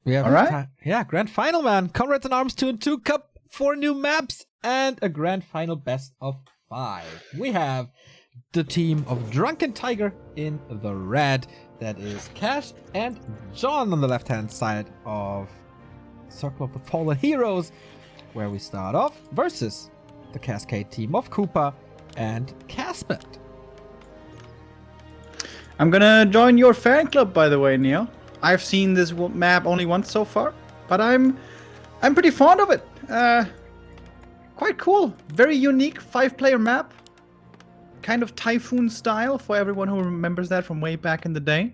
We have All right. yeah, grand final, man. Comrades in Arms 2 and 2 Cup, 4 new maps, and a grand final best of 5. We have the team of Drunken Tiger in the red. That is Cash and John on the left-hand side of Circle of the Fallen Heroes, where we start off versus the Cascade team of Koopa and Caspend. I'm gonna join your fan club, by the way, Neil. I've seen this map only once so far, but I'm pretty fond of it. Quite cool. Very unique 5-player map. Kind of Typhoon style for everyone who remembers that from way back in the day.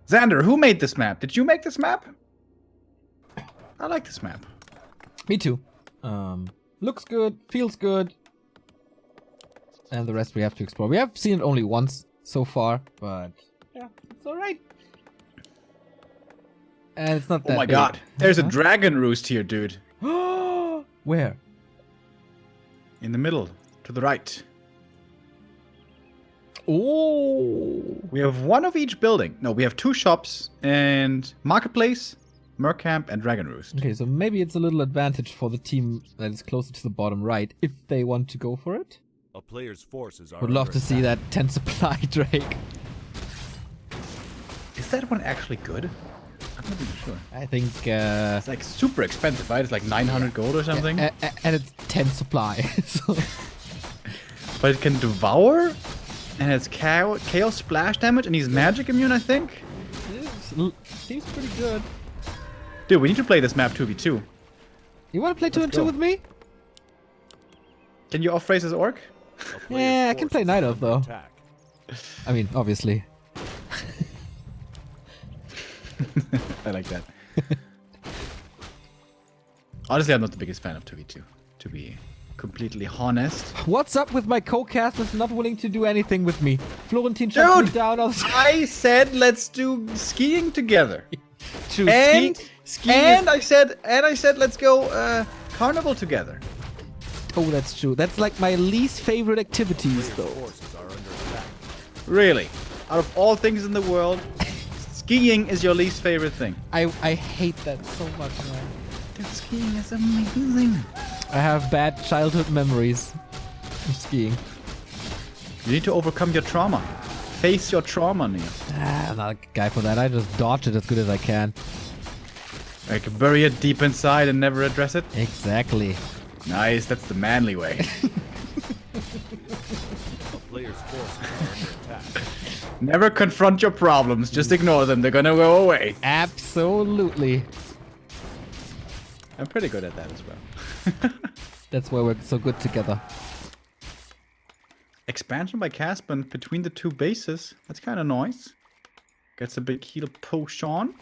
Xander, who made this map? Did you make this map? I like this map. Me too. Looks good, feels good. And the rest we have to explore. We have seen it only once so far, but yeah, it's alright. And it's not that Oh my big. god. There's a dragon roost here, dude. Where? In the middle, to the right. Oh. We have one of each building. No, we have 2 shops and Marketplace, Mercamp, and Dragon Roost. Okay, so maybe it's a little advantage for the team that is closer to the bottom right if they want to go for it. A player's forces are Would love to see that 10 supply Drake. Is that one actually good? I'm not even sure. I think It's like super expensive, right? It's like 900 gold or something. and it's 10 supply. So. But it can devour, and it's chaos splash damage, and he's magic immune, I think. Seems pretty good. Dude, we need to play this map 2v2. You want to play 2 and 2 with me? Can you off-race as Orc? Yeah, I can play Night Elf though. Attack. I mean, obviously. I like that. Honestly, I'm not the biggest fan of 2v2, to be completely honest. What's up with my co-casters not willing to do anything with me? Florentine shut me Dude, down. I said let's do skiing together. True. And skiing I said let's go carnival together. Oh, that's true. That's like my least favorite activities, though. Forces are under attack. Really? Out of all things in the world, skiing is your least favorite thing. I hate that so much, man. Dude, skiing is amazing. I have bad childhood memories of skiing. You need to overcome your trauma. Face your trauma, Neil. I'm not a guy for that. I just dodge it as good as I can. Like bury it deep inside and never address it. Exactly. Nice, that's the manly way. A player's forces are under attack. Never confront your problems, just ignore them. They're gonna go away. Absolutely. I'm pretty good at that as well. That's why we're so good together. Expansion by Caspend between the 2 bases. That's kind of nice. Gets a big heal potion.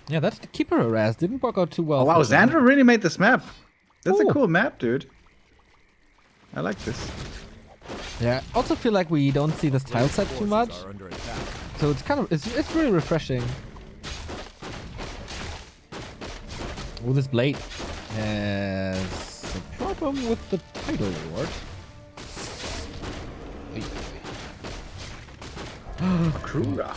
Yeah, that's the keeper harass. Didn't work out too well. Oh wow, for them. Xander really made this map. That's Ooh. a cool map, dude. I like this. Yeah, I also feel like we don't see this tile set too much. Forces are under attack. So it's kind of, it's really refreshing. Oh, this blade has a problem with the title ward. Krura.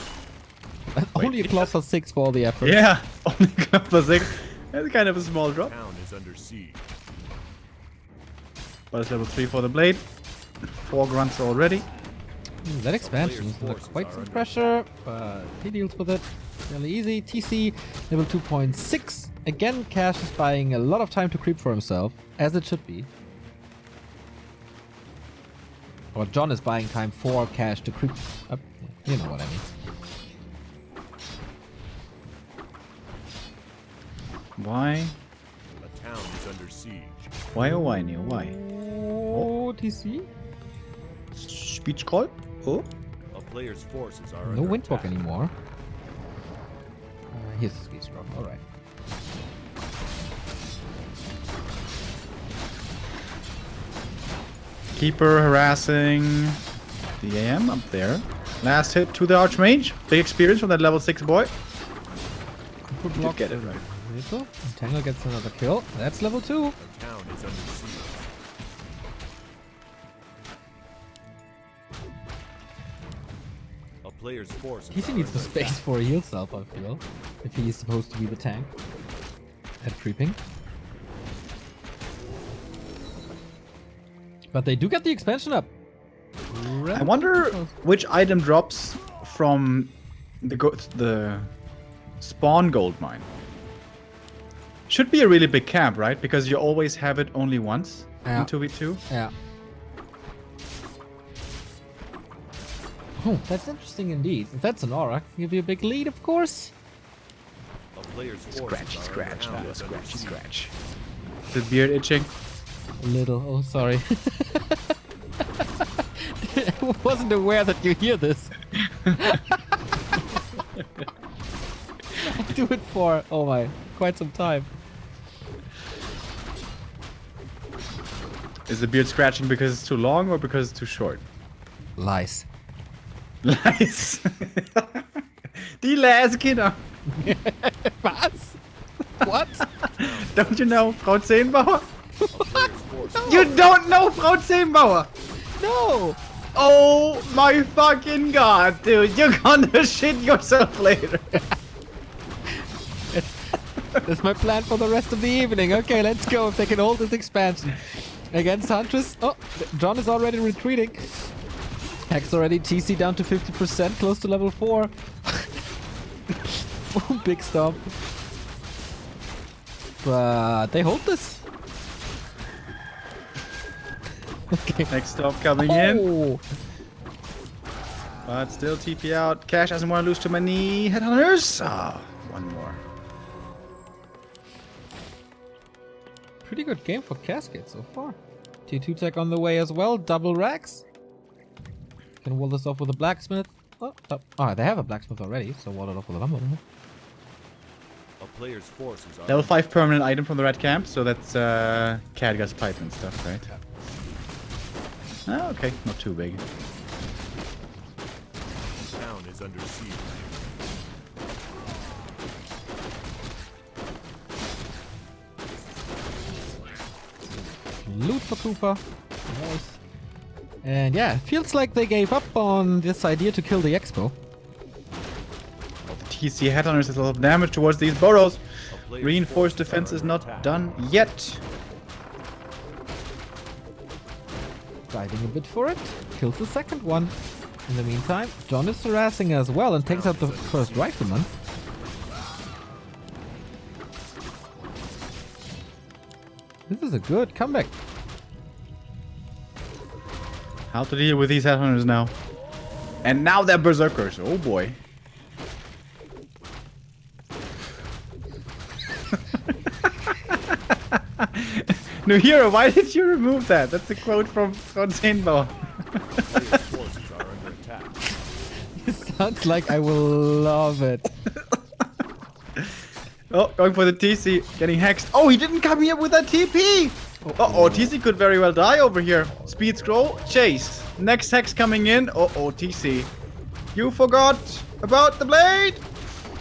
Only a claw for 6 for all the effort. Yeah, only plus 6. That's kind of a small drop. Town is under siege. But it's level 3 for the blade. 4 grunts already. That expansion is under quite some pressure, but he deals with it fairly easy. TC level 2.6. Again, Cash is buying a lot of time to creep for himself, as it should be. Or John is buying time for Cash to creep up. You know what I mean. Why? A town is under siege. Why oh why, Neil? Why? Oh, TC? Speech call? Oh? A player's forces are No under windwalk attack. anymore. Here's the ski drop. Alright. Keeper harassing the AM up there. Last hit to the Archmage. Big experience from that level 6 boy. Cooper blocks get it the right. vehicle. Tangle gets another kill. That's level 2. A town is under siege. A player's forces He are needs the under space attack. for himself, I feel. If he is supposed to be the tank. At creeping. But they do get the expansion up. I wonder which item drops from the spawn gold mine. Should be a really big camp, right? Because you always have it only once Yeah. in 2v2. Yeah. Oh, that's interesting indeed. If that's an aura, can give you a big lead, of course. A player's forces Scratchy, are scratch, under little attack. scratchy, scratch. Is the beard itching? A little. Oh, sorry. I wasn't aware that you hear this. I do it for, oh my, quite some time. Is the beard scratching because it's too long or because it's too short? Lies. Nice. Die Läskinder. Was? What? Don't you know Frau Zehnbauer? A player's forces You don't know Frau Zehnbauer? No! Oh my fucking god, dude. You're gonna shit yourself later. That's my plan for the rest of the evening. Okay, let's go if they can hold this expansion. Against Huntress. Oh, John is already retreating. Hex already. TC down to 50%, close to level 4. Boom, big stomp. But they hold this. Okay. Next stop coming in. Oh, But still TP out. Cash doesn't want to lose too many headhunters. Ah, one more. pretty good game for Cascade so far. T2 tech on the way as well. Double racks. Can wall this off with a blacksmith. Oh, they have a blacksmith already, so wall it off with a lumber. A player's forces are Level 5 permanent item from the red camp, so that's Khadga's pipe and stuff, right? Oh, okay, not too big. The town is under siege. Loot for Cooper. Nice. And yeah, it feels like they gave up on this idea to kill the Expo. The TC headhunters has a lot of damage towards these burrows. A player's Reinforced forces defense are is under not attack. done yet. Diving a bit for it. Kills the second one. In the meantime, John is harassing as well and takes out the first rifleman. This is a good comeback. How to deal with these headhunters now. And now they're berserkers. Oh boy. No, Hero, why did you remove that? That's a quote from Zehnbauer. Player's forces are under attack. This sounds like I will love it. Oh, going for the TC. Getting hexed. Oh, he didn't come here with that TP. Uh-oh, TC could very well die over here. Speed scroll, chase. Next hex coming in. Uh-oh, TC. You forgot about the blade.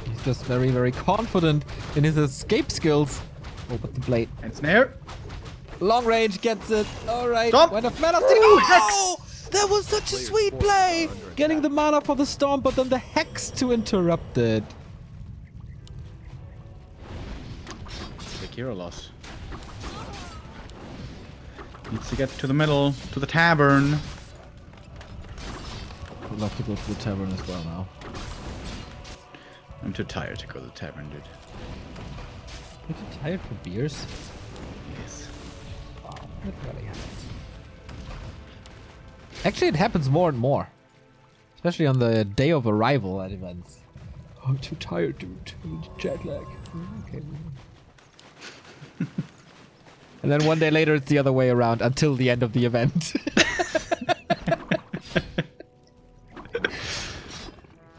He's just very, very confident in his escape skills. Oh, but the blade. And snare. Long range gets it. All right. Stomp. When a mana Ooh, oh, that was such a Player's sweet forces play. are under Getting the attack. mana for the stomp, but then the hex to interrupt it. Big hero loss. Needs to get to the middle, to the tavern. Would love to go to the tavern as well now. I'm too tired to go to the tavern, dude. You're too tired for beers? Yes. Wow, that really happens. Actually, it happens more and more. Especially on the day of arrival at events. Oh, I'm too tired, dude. Jet lag. Okay. And then one day later, it's the other way around until the end of the event.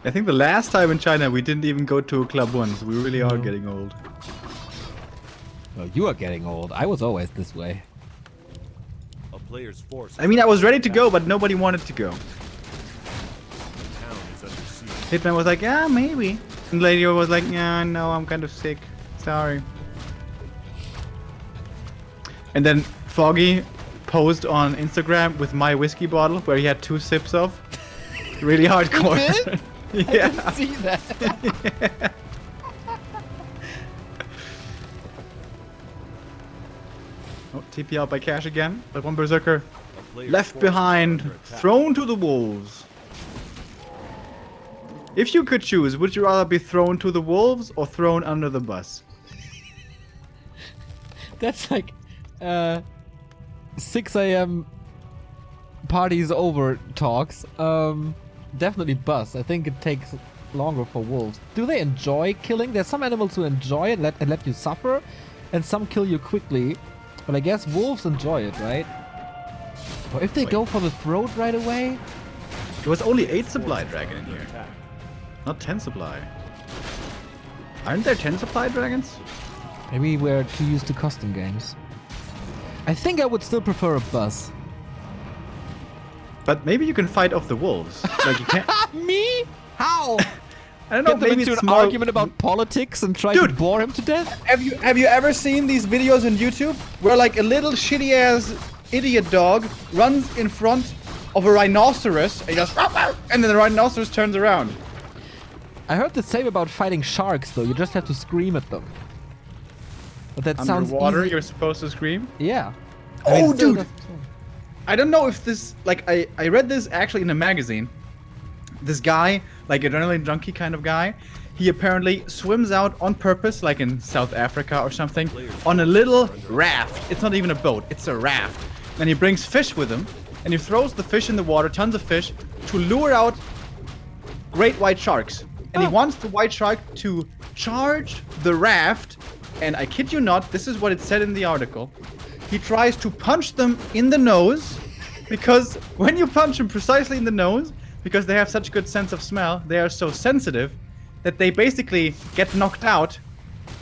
I think the last time in China we didn't even go to a club once. We really are getting old. Oh, you are getting old. I was always this way. A player's forces. I mean, I was ready to go, but nobody wanted to go. The town is under siege. Hitman was like, yeah, maybe. And lady was like, yeah, no, I'm kind of sick. Sorry. And then Foggy posed on Instagram with my whiskey bottle where he had 2 sips of. really hardcore. Did? I Yeah. didn't see that. Oh, TP out by Cash again, but one Berserker A player's left forces are behind, under attack. thrown to the wolves. If you could choose, would you rather be thrown to the wolves or thrown under the bus? That's like 6 a.m. parties over talks. Definitely bus. I think it takes longer for wolves. Do they enjoy killing? There's some animals who enjoy it and let you suffer, and some kill you quickly. But I guess wolves enjoy it, right? Or if they go for the throat right away? There was only 8 supply dragon in Under here, attack. not 10 supply. Aren't there 10 supply dragons? Maybe we're too used to custom games. I think I would still prefer a bus. But maybe you can fight off the wolves. Like you can't. Me? How? I don't know. Get them Maybe into it's an more. argument about politics and try to Dude. bore him to death? Have you ever seen these videos on YouTube where like a little shitty ass idiot dog runs in front of a rhinoceros and he goes, "Row, row," and then the rhinoceros turns around? I heard the same about fighting sharks, though. You just have to scream at them. But that sounds Underwater, easy. you're supposed to scream. Yeah. Oh, I mean, still dude. does- I don't know if this, like, I read this actually in a magazine. This guy, like adrenaline junkie kind of guy, he apparently swims out on purpose, like in South Africa or something, on a little raft. It's not even a boat, it's a raft. And he brings fish with him, and he throws the fish in the water, tons of fish, to lure out great white sharks. And he wants the white shark to charge the raft, and I kid you not, this is what it said in the article. He tries to punch them in the nose, because when you punch them precisely in the nose, because they have such good sense of smell, they are so sensitive that they basically get knocked out,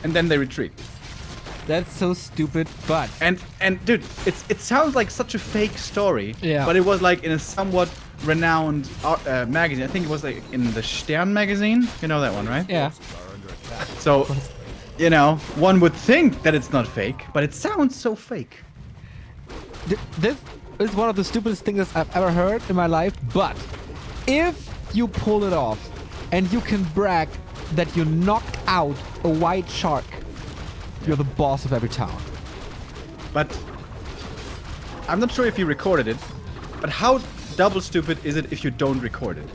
and then they retreat. That's so stupid, but... And dude, it sounds like such a fake story. Yeah. But it was like in a somewhat renowned magazine. I think it was like in the Stern magazine. You know that one, right? Yeah. Forces are under attack. So, you know, one would think that it's not fake, but it sounds so fake. This is one of the stupidest things I've ever heard in my life, but if you pull it off and you can brag that you knocked out a white shark, you're the boss of every town. But I'm not sure if you recorded it, but how double stupid is it if you don't record it?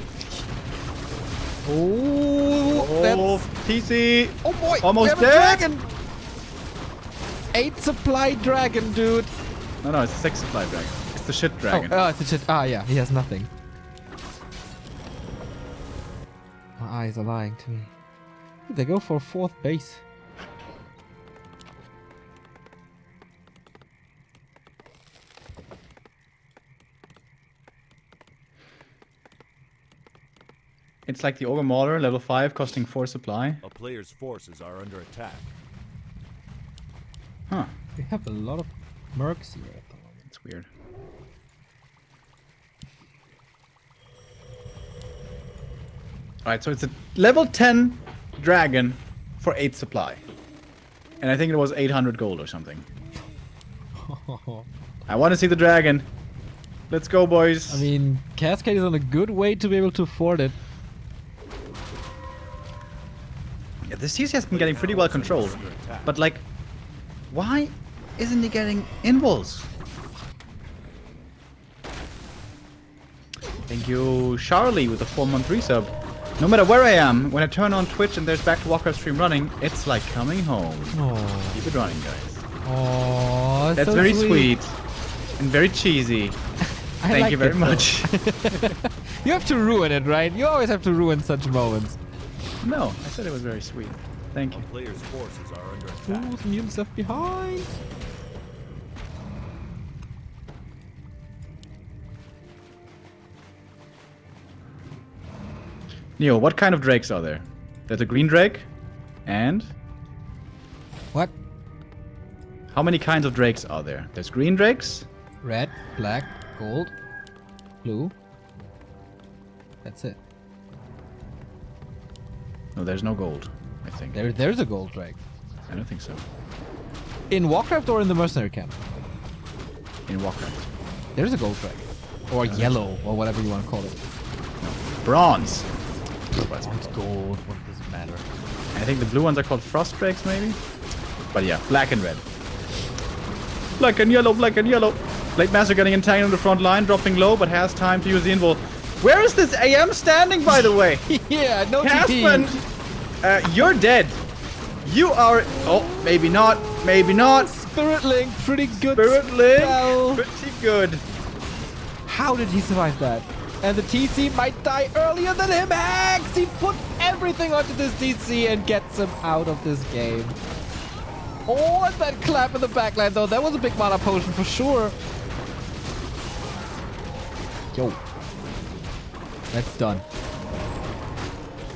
Oh, Oh, that's... TC! Oh boy! Almost we have a dead. dragon! 8 supply dragon, dude! No, it's a 6 supply dragon. It's the shit dragon. Oh, it's a shit. Ah, yeah, he has nothing. My eyes are lying to me. They go for 4th base. It's like the Ogre Mauler, level 5, costing 4 supply. A player's forces are under attack. Huh, We have a lot of mercs here at the moment. it's weird. Alright, so it's a level 10 dragon for 8 supply. And I think it was 800 gold or something. I want to see the dragon. Let's go, boys. I mean, Cascade is on a good way to be able to afford it. Yeah, the CiA has been getting pretty well controlled. But, like, why isn't he getting invulns? Thank you, Charlie, with a 4-month resub. No matter where I am, when I turn on Twitch and there's Back to Warcraft stream running, it's like coming home. Oh, Keep it running, guys. oh, That's so very sweet and very cheesy. I Thank like you very it, much. though. You have to ruin it, right? You always have to ruin such moments. No, I said it was very sweet. Thank A you. player's forces are under attack. Ooh, some mutant stuff behind. Neo, what kind of drakes are there? There's a green drake, and What? how many kinds of drakes are there? There's green drakes. Red, black, gold, blue. That's it. No, there's no gold. I think. There's a gold drake. I don't think so. In Warcraft or in the mercenary camp? In Warcraft. There's a gold drake. Or yellow, or whatever you want to call it. Bronze. It's gold. What does it matter? I think the blue ones are called frost drakes, maybe? But yeah, black and red. Black and yellow, black and yellow. Blade Master getting entangled in the front line, dropping low, but has time to use the invul. Where is this AM standing, by the way? Yeah, no Caspend, you're dead. You are... Oh, maybe not. Maybe not. Spirit Link, pretty good. Spirit Link, spell. pretty good. How did he survive that? And the TC might die earlier than him. Hex! He put everything onto this TC and gets him out of this game. Oh, and that clap in the backline, though. That was a big mana potion for sure. Yo. That's done.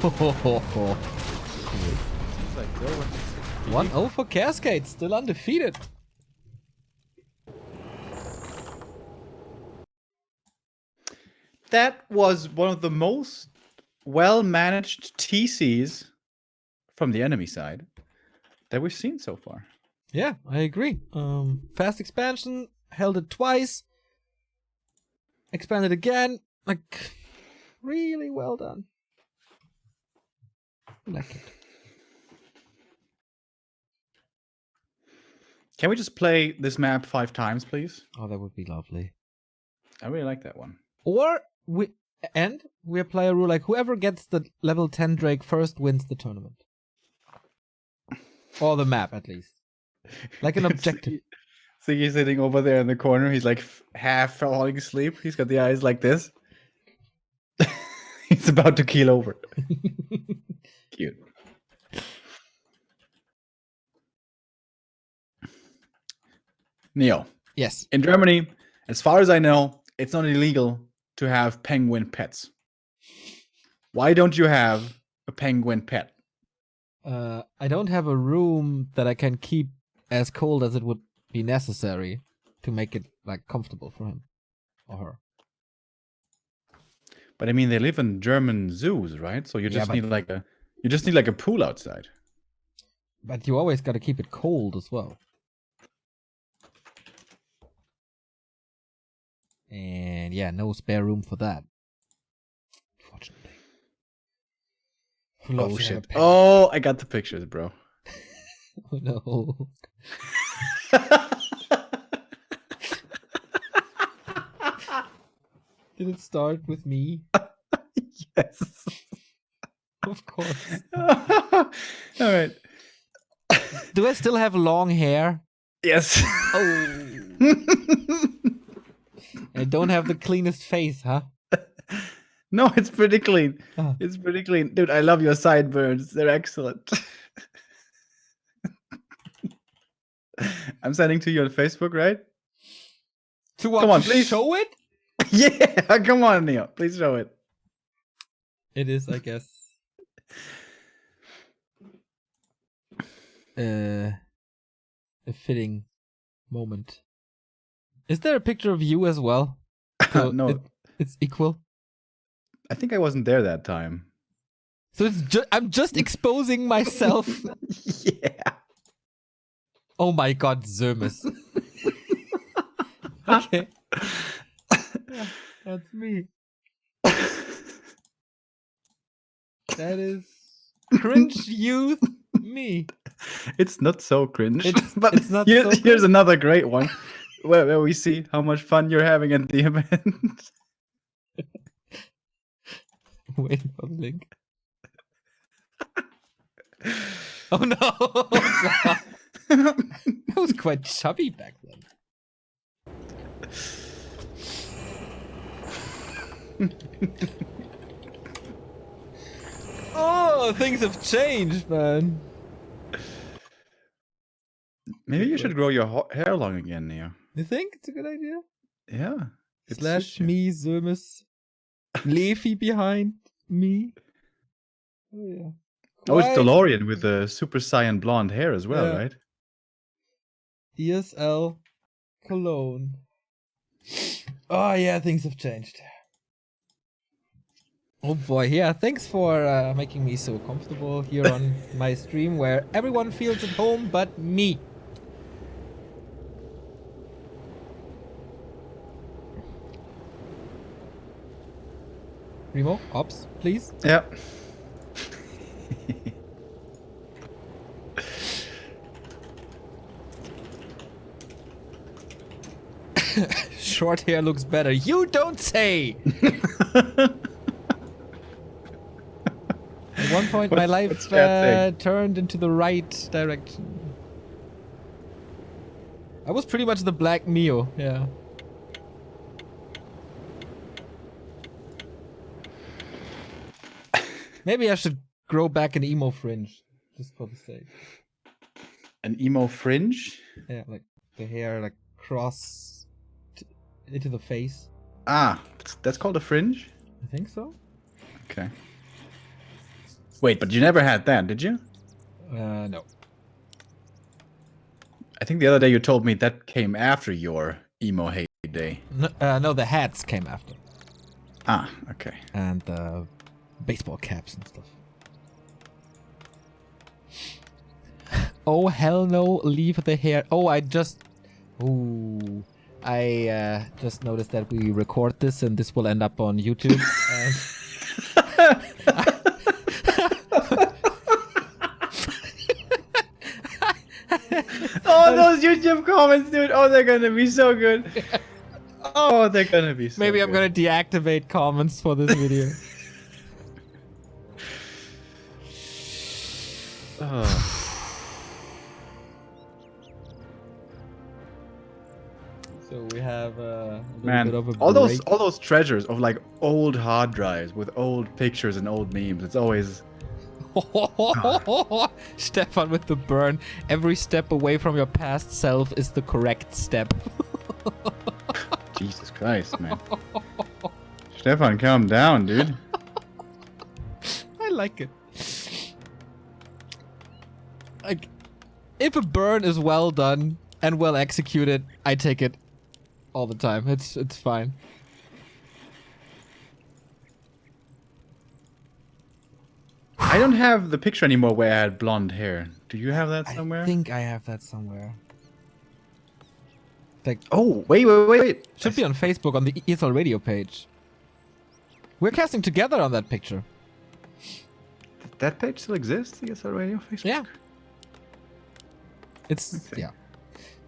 Ho ho ho ho. 1-0 for Cascade, still undefeated. That was one of the most well-managed TCs from the enemy side that we've seen so far. Yeah, I agree. Fast expansion, held it twice, expanded again. Like, really well done. I like it. Can we just play this map 5 times, please? Oh, that would be lovely. I really like that one. Or we play a rule like whoever gets the level 10 Drake first wins the tournament. Or the map, at least. Like an objective. See, he's sitting over there in the corner. He's like half falling asleep. He's got the eyes like this. He's about to keel over. Cute. Neo. Yes. In Germany, as far as I know, it's not illegal to have penguin pets. Why don't you have a penguin pet? I don't have a room that I can keep as cold as it would be necessary to make it like comfortable for him or her. But I mean, they live in German zoos, right? So you just need like a pool outside. But you always got to keep it cold as well. And yeah, no spare room for that. Unfortunately. Oh shit. Oh, I got the pictures, bro. Oh no. Did it start with me? Yes. Of course. All right. Do I still have long hair? Yes. Oh. I don't have the cleanest face, huh? No, it's pretty clean. Oh. It's pretty clean. Dude, I love your sideburns. They're excellent. I'm sending to you on Facebook, right? To what? Come on, to please. show it? Yeah, come on, Neo. Please show it. It is, I guess. A fitting moment. Is there a picture of you as well? So no. It's equal. I think I wasn't there that time. So I'm just exposing myself. Yeah. Oh my god, Zermus. Okay. Yeah, that's me. That is cringe youth me. It's not so cringe. But it's not here's so cringe. another great one where we see how much fun you're having at the event. Waiting for the link. Oh no! God. I was quite chubby back then. Oh, things have changed, man. Maybe you should grow your hair long again, Neo. You think it's a good idea? Yeah. Slash me, Zermus. Leafy behind me. Oh, yeah. Oh, it's DeLorean with the super cyan blonde hair as well, Yeah. right? ESL Cologne. Oh, yeah, things have changed. Oh boy, yeah, thanks for making me so comfortable here on my stream where everyone feels at home but me. Remo, ops, please. Yeah. Short hair looks better. You don't say! At one point, my life what's Chad saying? turned into the right direction. I was pretty much the Black Neo, yeah. Maybe I should grow back an emo fringe, just for the sake. An emo fringe? Yeah, like the hair, like cross into the face. Ah, that's called a fringe? I think so. Okay. Wait, but you never had that, did you? No. I think the other day you told me that came after your emo heyday. No, the hats came after. Ah, okay. And the baseball caps and stuff. Oh, hell no, leave the hair. Oh, I just noticed that we record this and this will end up on YouTube. Oh, those YouTube comments, dude. Oh, they're gonna be so good. Oh, they're gonna be so Maybe good. I'm gonna deactivate comments for this video. Oh. So we have a little Man, bit of a all break. those treasures of like old hard drives with old pictures and old memes. It's always Stefan with the burn. Every step away from your past self is the correct step. Jesus Christ, man. Stefan, calm down, dude. I like it. Like, if a burn is well done and well executed, I take it all the time. It's fine. I don't have the picture anymore where I had blonde hair. Do you have that somewhere? I think I have that somewhere. Like, Oh, wait. should be on Facebook on the ESL radio page. We're casting together on that picture. That page still exists? The ESL Radio Facebook? Yeah. It's Okay. yeah.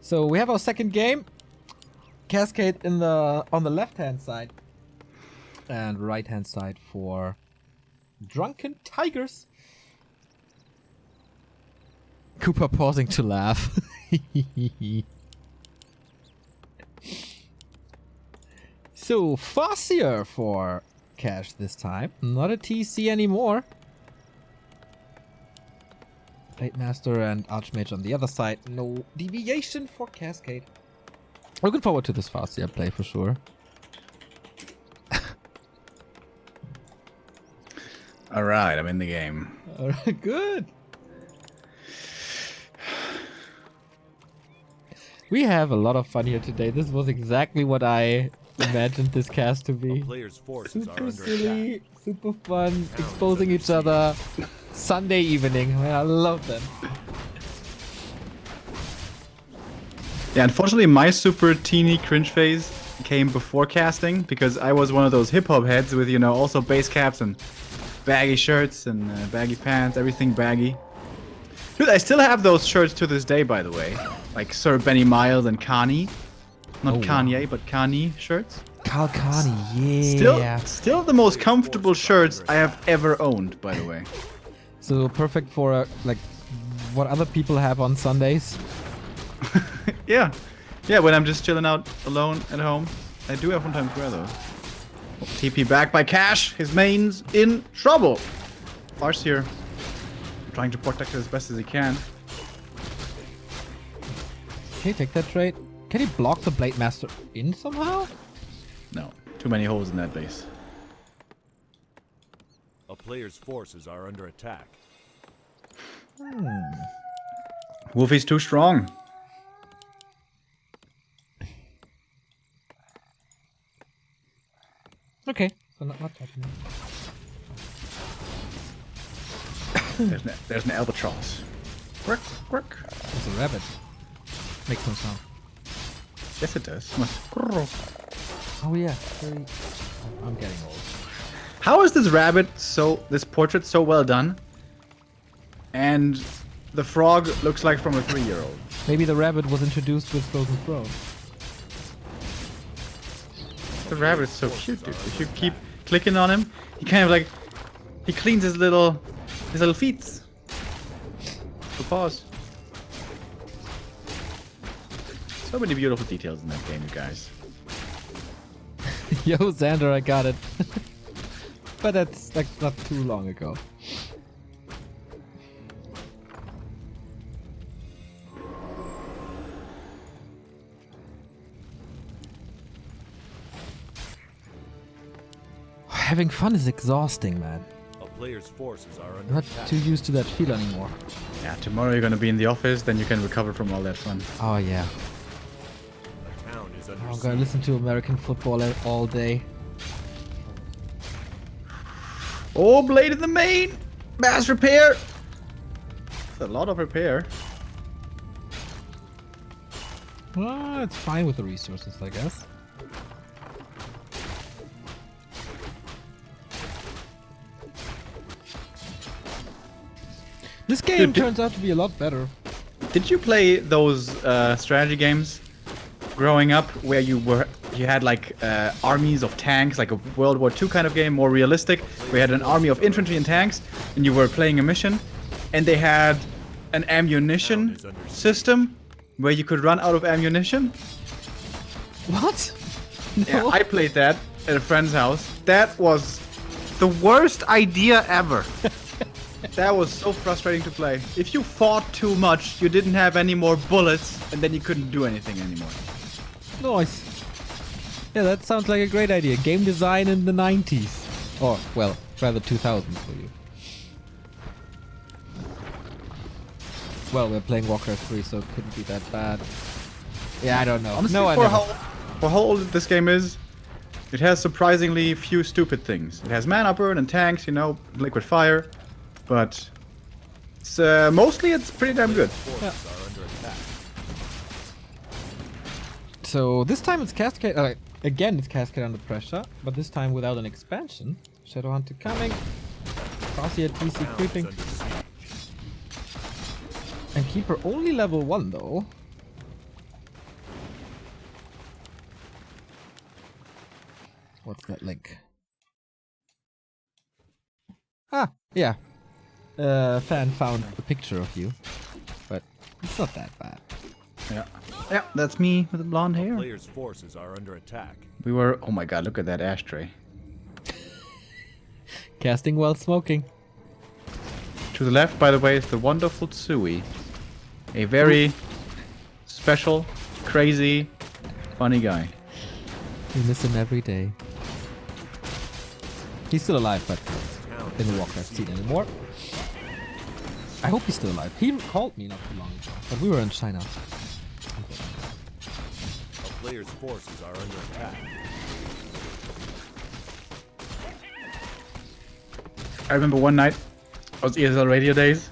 So we have our second game. Cascade on the left-hand side. And right-hand side for Drunken Tigers. Cooper pausing to laugh. So, Farseer for Cash this time. Not a TC anymore. Blade Master and Archmage on the other side. No deviation for Cascade. Looking forward to this Farseer play for sure. Alright, I'm in the game. Alright, good. We have a lot of fun here today. This was exactly what I imagined this cast to be. Players' forces are Super under silly, attack. super fun, exposing each other. Sunday evening. I love that. Yeah, unfortunately, my super teeny cringe phase came before casting because I was one of those hip hop heads with, you know, also base caps and baggy shirts and baggy pants, everything baggy. Dude, I still have those shirts to this day, by the way. Like Sir Benny Miles and Kanye. Not Oh, Kanye, but Kanye shirts. Carl Carney, yeah. Still the most comfortable shirts I have ever owned, by the way. So perfect for like what other people have on Sundays. Yeah. Yeah, when I'm just chilling out alone at home. I do have sometimes wear those. Oh, TP back by Cash. His main's in trouble. Farseer trying to protect it as best as he can. Can you take that trade? Can he block the Blade Master in somehow? No, too many holes in that base. A player's forces are under attack. Wolfie's too strong. Okay, so not touching him. There's an albatross. Quirk, quirk. It's a rabbit. Makes no sound. Yes, it does. Oh yeah, very... I'm getting old. How is this rabbit this portrait so well done? And the frog looks like from a 3-year-old. Maybe the rabbit was introduced with Frozen Throne. The rabbit is so cute, dude. If you keep clicking on him, he kind of like he cleans his little feet. So pause. So many beautiful details in that game, you guys. Yo, Xander, I got it. But that's like not too long ago. Having fun is exhausting, man. A player's forces are I'm under not attack. too used to that feel anymore. Yeah, tomorrow you're gonna be in the office, then you can recover from all that fun. Oh yeah. A town is under I'm siege. gonna listen to American football all day. Oh, blade in the main! Mass repair! That's a lot of repair. Well, it's fine with the resources, I guess. This game Dude, turns out to be a lot better. Did you play those strategy games growing up where you had like armies of tanks, like a World War II kind of game, more realistic, where you had an army of infantry and tanks, and you were playing a mission, and they had an ammunition system where you could run out of ammunition? What? Yeah, No. I played that at a friend's house. That was the worst idea ever. That was so frustrating to play. If you fought too much, you didn't have any more bullets, and then you couldn't do anything anymore. Nice. Yeah, that sounds like a great idea. Game design in the 90s. Or, well, rather 2000s for you. Well, we're playing Warcraft 3, so it couldn't be that bad. Yeah, I don't know. Honestly, no, I for never. for how old this game is, it has surprisingly few stupid things. It has mana burn and tanks, you know, liquid fire, but it's, mostly it's pretty damn good. Yeah. Forces are under attack. So this time it's Cascade. Again, it's Cascade Under Pressure, but this time without an expansion. Shadowhunter coming. Crosshair TC Town is creeping. under siege. And Keeper only level 1 though. What's that link? Ah, yeah. Fan found a picture of you, but it's not that bad. Yeah, that's me with the blonde A hair. player's forces are under attack. We were, oh my god, look at that ashtray. Casting while smoking. To the left, by the way, is the wonderful Tsui. A very special, crazy, funny guy. We miss him every day. He's still alive, but Town in is the under Warcraft scene siege. anymore. I hope he's still alive. He called me not too long ago, but we were in China. A player's forces are under attack. I remember one night, it was ESL radio days.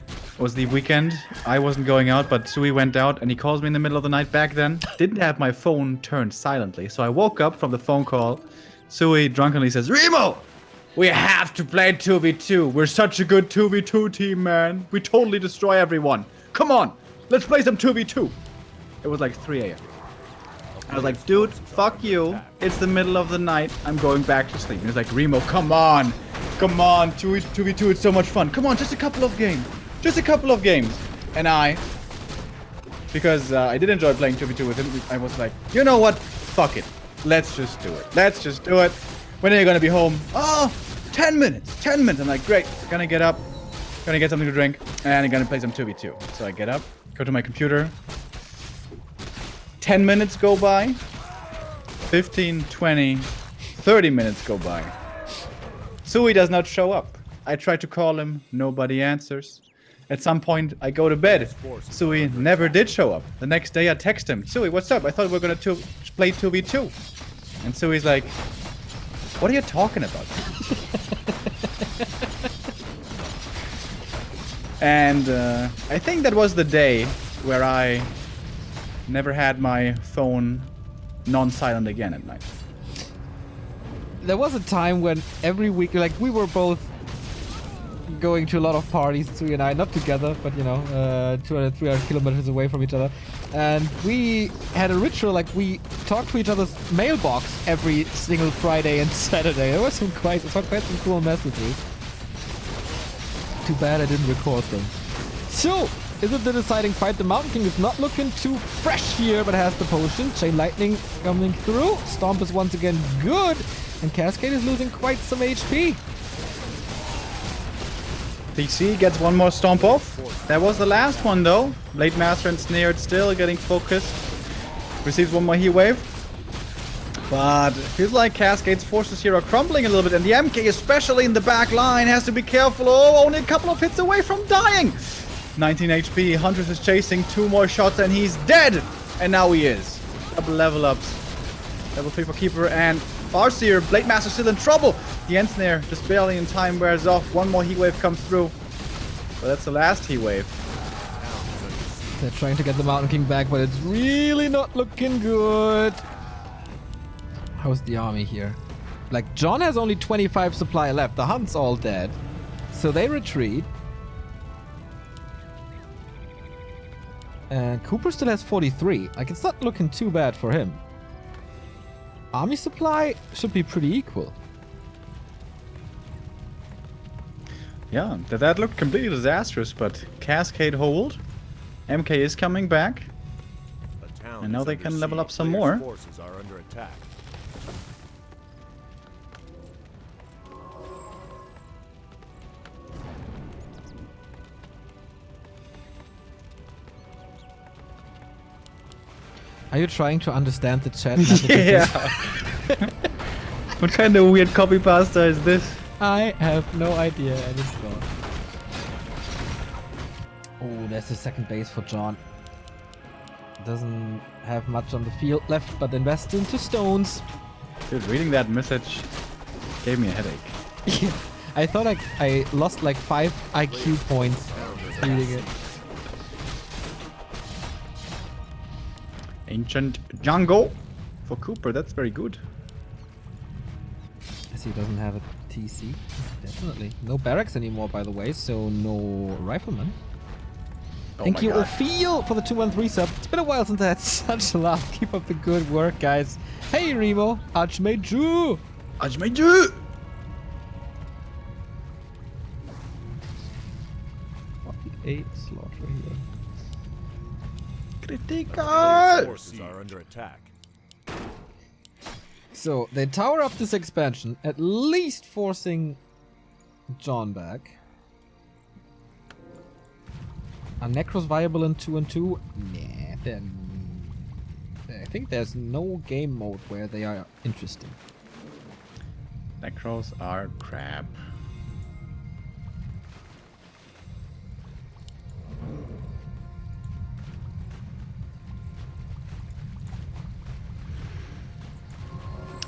It was the weekend. I wasn't going out, but Tsui went out, and he calls me in the middle of the night back then. Didn't have my phone turned silently, so I woke up from the phone call. Tsui drunkenly says, "Remo, we have to play 2v2. We're such a good 2v2 team, man. We totally destroy everyone. Come on, let's play some 2v2. It was like 3 a.m. I was like, dude, fuck you. It's the middle of the night. I'm going back to sleep. And he's like, Remo, come on. Come on, 2v2, it's so much fun. Come on, just a couple of games. Just a couple of games. And because I did enjoy playing 2v2 with him, I was like, you know what? Fuck it. Let's just do it. Let's just do it. When are you gonna be home? Oh, 10 minutes. 10 minutes. I'm like, great. Gonna get up. Gonna get something to drink. And I'm gonna play some 2v2. So I get up, go to my computer. 10 minutes go by. 15, 20, 30 minutes go by. Tsui does not show up. I try to call him. Nobody answers. At some point, I go to bed. Tsui never did show up. The next day, I text him. Tsui, what's up? I thought we were going to play 2v2. And Tsui's like, what are you talking about? And I think that was the day where I never had my phone non-silent again at night. there was a time when every week, like, we were both going to a lot of parties, CiA and I, not together, but you know, 200, 300 kilometers away from each other. And we had a ritual, like we talked to each other's mailbox every single Friday and Saturday. There was some quite some cool messages. Too bad I didn't record them. So, is it the deciding fight? The Mountain King is not looking too fresh here, but has the potion. Chain Lightning coming through. Stomp is once again good. And Cascade is losing quite some HP. DC gets one more stomp off. That was the last one though. Blade Master and Snared still getting focused. Receives one more heat wave. But it feels like Cascade's forces here are crumbling a little bit. And the MK, especially in the back line, has to be careful. Oh, only a couple of hits away from dying. 19 HP. Huntress is chasing 2 more shots and he's dead. And now he is. Double level ups. Level 3 for Keeper and Farseer. Blade Master still in trouble. The Ensnare just barely in time wears off. One more heat wave comes through. But that's the last heat wave. They're trying to get the Mountain King back, but it's really not looking good. How's the army here? Like, John has only 25 supply left. The Hunt's all dead. So they retreat. And Cooper still has 43. Like, it's not looking too bad for him. Army supply should be pretty equal. Yeah, that looked completely disastrous, but Cascade hold. MK is coming back. And now they can level up some more. Forces are under attack. Are you trying to understand the chat? Yeah. What kind of weird copy pasta is this? I have no idea, and it's gone. Oh, there's the second base for John. Doesn't have much on the field left, but invests into stones. Dude, reading that message gave me a headache. Yeah, I thought I lost like 5 IQ points reading it. Ancient Jungle for Cooper, that's very good. As he doesn't have a TC. Definitely. No barracks anymore, by the way, so no rifleman. Thank you, Ophil, for the 213 sub. It's been a while since I had such a laugh. Keep up the good work, guys. Hey, Remo. Archmage. Archmage! 48 slaughter here. Critical! Forces are under attack. So, they tower up this expansion, at least forcing John back. Are Necros viable in 2 and 2? Nah, then I think there's no game mode where they are interesting. Necros are crap.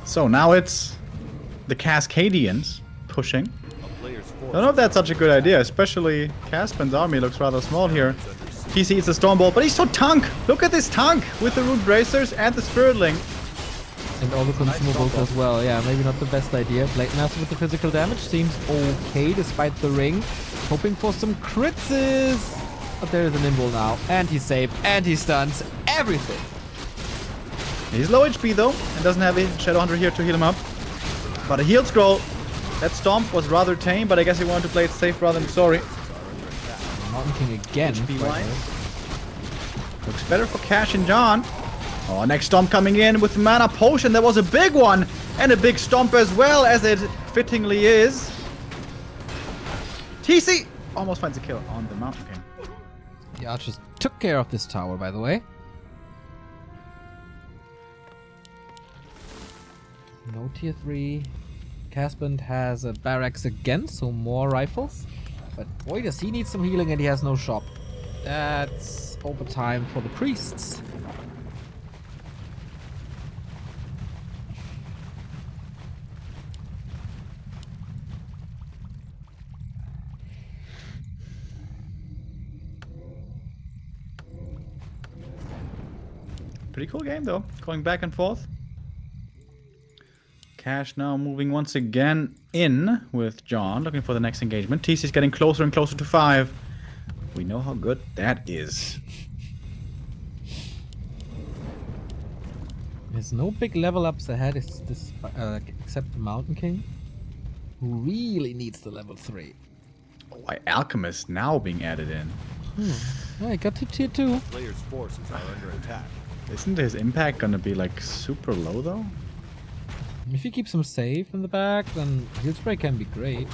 So now it's the Cascadians pushing. Don't know if that's such a good idea, especially Caspend's army looks rather small here. He sees the Stormbolt, but he's so tank! Look at this tank with the Rune Bracers and the Spiritling. And all the consumables as well. Yeah, maybe not the best idea. Blade Master with the physical damage seems okay despite the ring. Hoping for some crits. But there is a nimble now. And he's saved. And he stuns everything. He's low HP though, and doesn't have a Shadowhunter here to heal him up. But a heal scroll. That Stomp was rather tame, but I guess he wanted to play it safe rather than sorry. Mountain King again. Looks better for Cash and John. Oh, next Stomp coming in with Mana Potion. That was a big one. And a big Stomp as well, as it fittingly is. TC almost finds a kill on the Mountain King. The archers took care of this tower, by the way. No tier 3. Caspend has a barracks again, so more rifles. But boy, does he need some healing, and he has no shop. That's overtime for the priests. Pretty cool game though, going back and forth. Cash now moving once again in with John, looking for the next engagement. TC's getting closer and closer to 5. We know how good that is. There's no big level ups ahead, except the Mountain King, who really needs the level 3. Why Alchemist now being added in? I got to tier 2. Player's forces are under attack. Isn't his impact gonna be like super low though? If he keeps him safe in the back, then heal spray can be great.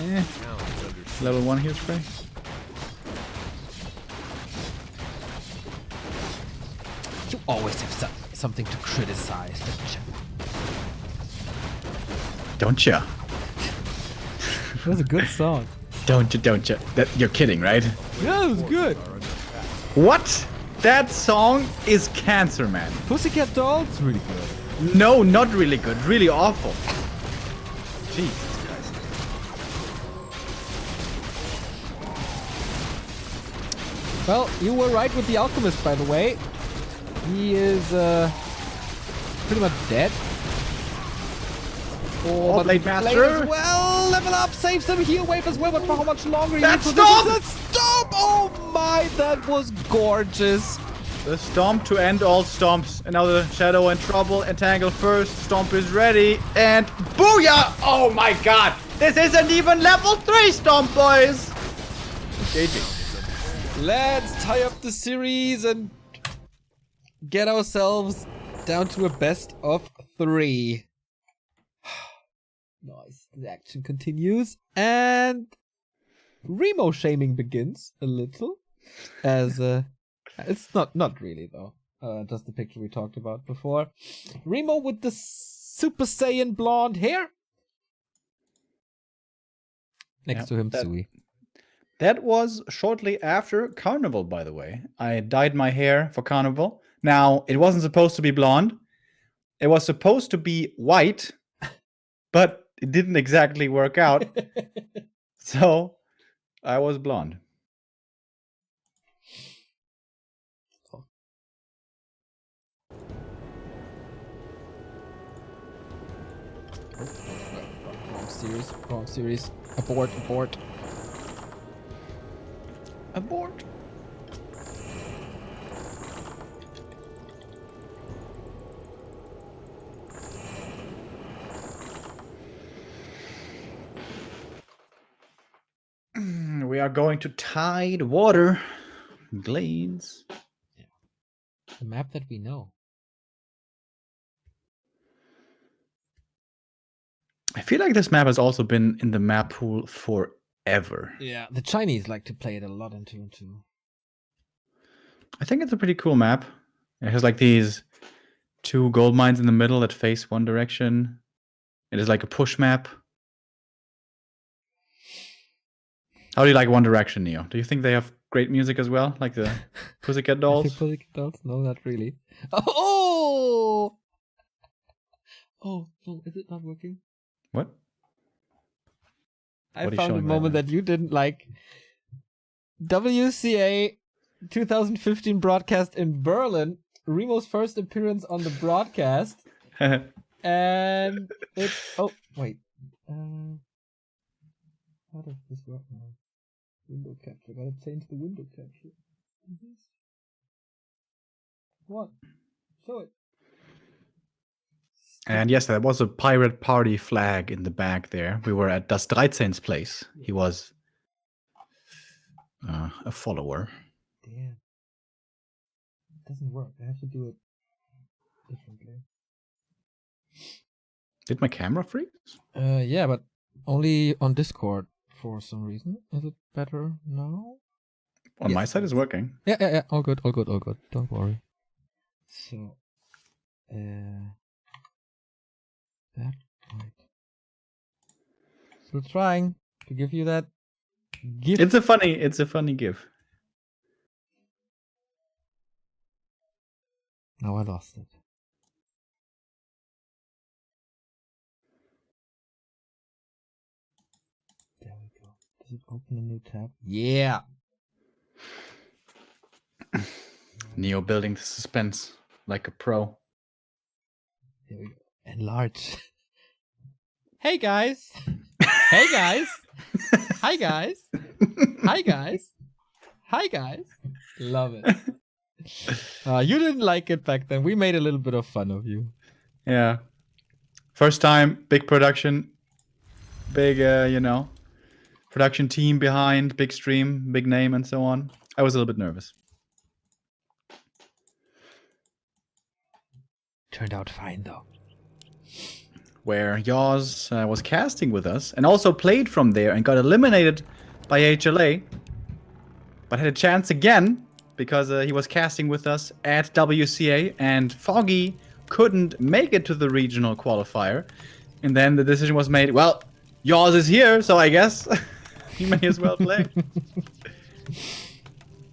Eh, Town is under siege. level 1 heal spray. You always have something to criticize, don't you? Don't ya? It was a good song. Don't ya? You're kidding, right? Yeah, it was good. Are under attack. What? That song is cancer, man. Pussycat Dolls, really good. No, not really good. Really awful. Jesus Christ. Well, you were right with the Alchemist, by the way. He is pretty much dead. Oh, Blade Blade Master. as well, level up, saves him, heal wave as well, but for how much longer? That stomp! That stomp! Oh my, that was gorgeous. The stomp to end all stomps. And now the Shadow in trouble. Entangle first. Stomp is ready. And booyah! Oh my god! This isn't even level 3 stomp, boys! GG. Let's tie up the series and get ourselves down to a best of 3. Nice. The action continues, and Remo shaming begins a little. As it's not really though. Just the picture we talked about before. Remo with the Super Saiyan blonde hair. Next to him, Sui. That was shortly after Carnival, by the way. I dyed my hair for Carnival. Now, it wasn't supposed to be blonde. It was supposed to be white, but it didn't exactly work out. So, I was blonde. Wrong series. Abort. Abort. We are going to Tide Water Glades. The map that we know. I feel like this map has also been in the map pool forever. Yeah, the Chinese like to play it a lot in 2-2. I think it's a pretty cool map. It has like these 2 gold mines in the middle that face one direction. It is like a push map. How do you like One Direction, Neo? Do you think they have great music as well? Like the Pussycat Dolls? Pussycat Dolls? No, not really. Oh! Oh, no, is it not working? What? I What are you found a showing right moment now? that you didn't like. WCA 2015 broadcast in Berlin. Remo's first appearance on the broadcast. And it... Oh, wait. How does this work now? Window capture. Gotta change the window capture. What? Show it. And yes, there was a pirate party flag in the back there. We were at Das 13's place. He was a follower. Damn. It doesn't work. I have to do it differently. Did my camera freeze? Yeah, but only on Discord for some reason. Is it better now? On my Yes, side, it's working. Yeah. All good. Don't worry. So, that right. Still trying to give you that gift. It's a funny GIF. Now I lost it. There we go. Does it open a new tab? Yeah. Neo building the suspense like a pro. Here we go. Enlarge. Hey guys. Hey guys. Hi guys. Hi guys. Hi guys. Love it. You didn't like it back then. We made a little bit of fun of you. Yeah. First time, big production, big, production team behind, big stream, big name, and so on. I was a little bit nervous. Turned out fine though. Where Yaws was casting with us and also played from there and got eliminated by HLA, but had a chance again because he was casting with us at WCA, and Foggy couldn't make it to the regional qualifier. And then the decision was made, well, Yaws is here, so I guess he may as well play.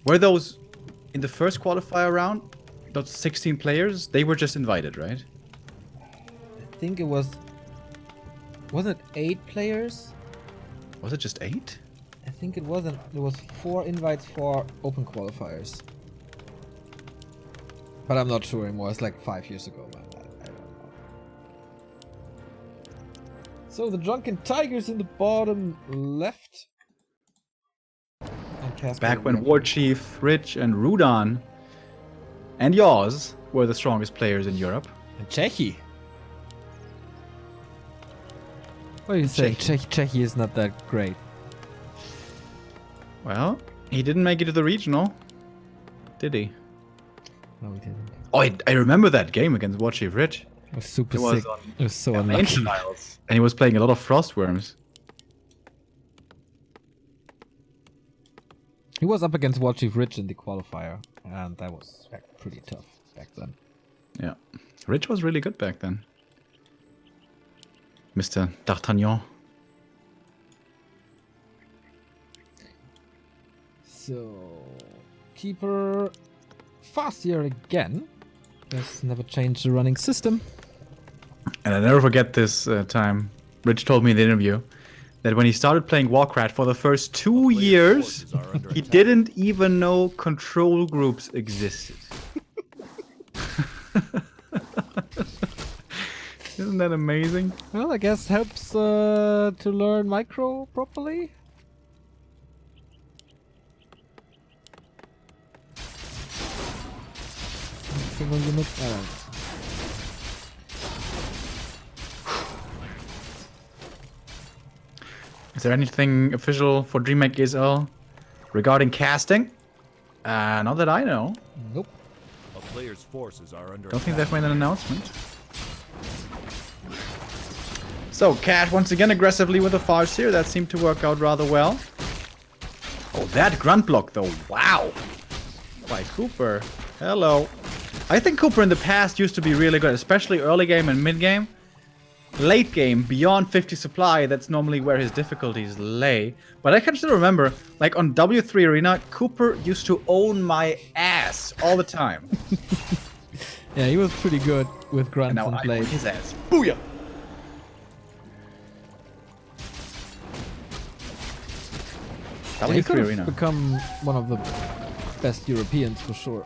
Were those in the first qualifier round, those 16 players, they were just invited, right? I think it wasn't it 8 players? Was it just 8? I think it wasn't. There was 4 invites for open qualifiers. But I'm not sure anymore. It's like 5 years ago, man. I don't know. So the Drunken Tigers in the bottom left. And Caspend Back when War Chief, Rich, and Rudon and Yaws were the strongest players in Europe. And Czechi. What do you say? Czechi is not that great. Well, he didn't make it to the regional, did he? No, he didn't. Oh, I remember that game against War Chief Rich. It was super It was sick. on- It was so Yeah, unlucky. Ancient Isles. And he was playing a lot of Frostworms. He was up against War Chief Rich in the qualifier, and that was pretty tough back then. Yeah. Rich was really good back then. Mr. D'Artagnan. So, Keeper fast here again. Just never changed the running system. And I never forget this time. Rich told me in the interview that when he started playing Warcraft for the first 2 years, Forces are under he attack. didn't even know control groups existed. Isn't that amazing? Well, I guess helps to learn micro properly. Single unit. Alright. Is there anything official for DreamHack ESL regarding casting? Not that I know. Nope. A player's forces are under Don't think attack. they've made an announcement. So, Cash once again aggressively with a farce here. That seemed to work out rather well. Oh, that grunt block though. Wow. By Cooper. Hello. I think Cooper in the past used to be really good, especially early game and mid game. Late game, beyond 50 supply, that's normally where his difficulties lay. But I can still remember, like on W3 Arena, Cooper used to own my ass all the time. Yeah, he was pretty good with grunts And now and I own blades. his ass. Booyah! Yeah, he could W3 have Arena. become one of the best Europeans for sure.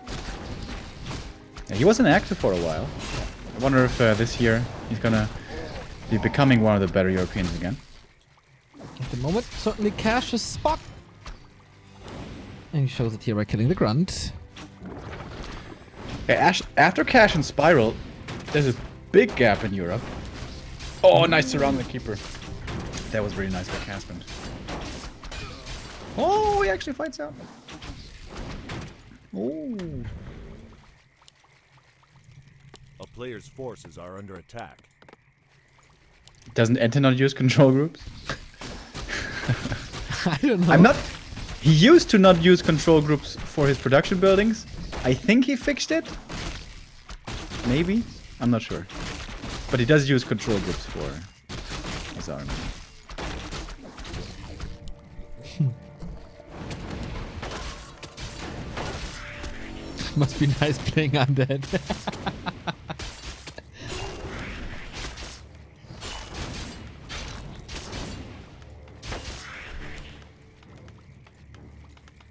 Yeah, he wasn't active for a while. I wonder if this year he's gonna be becoming one of the better Europeans again. At the moment, certainly Cash's spot. And he shows it here by killing the grunt. Okay, after Cash and Spiral, there's a big gap in Europe. Oh, nice surround the keeper. That was really nice by Caspend. Oh, he actually fights out. Oh. A player's forces are under attack. Doesn't Enter not use control groups? I don't know. I'm not... He used to not use control groups for his production buildings. I think he fixed it. Maybe? I'm not sure. But he does use control groups for his army. Must be nice playing undead.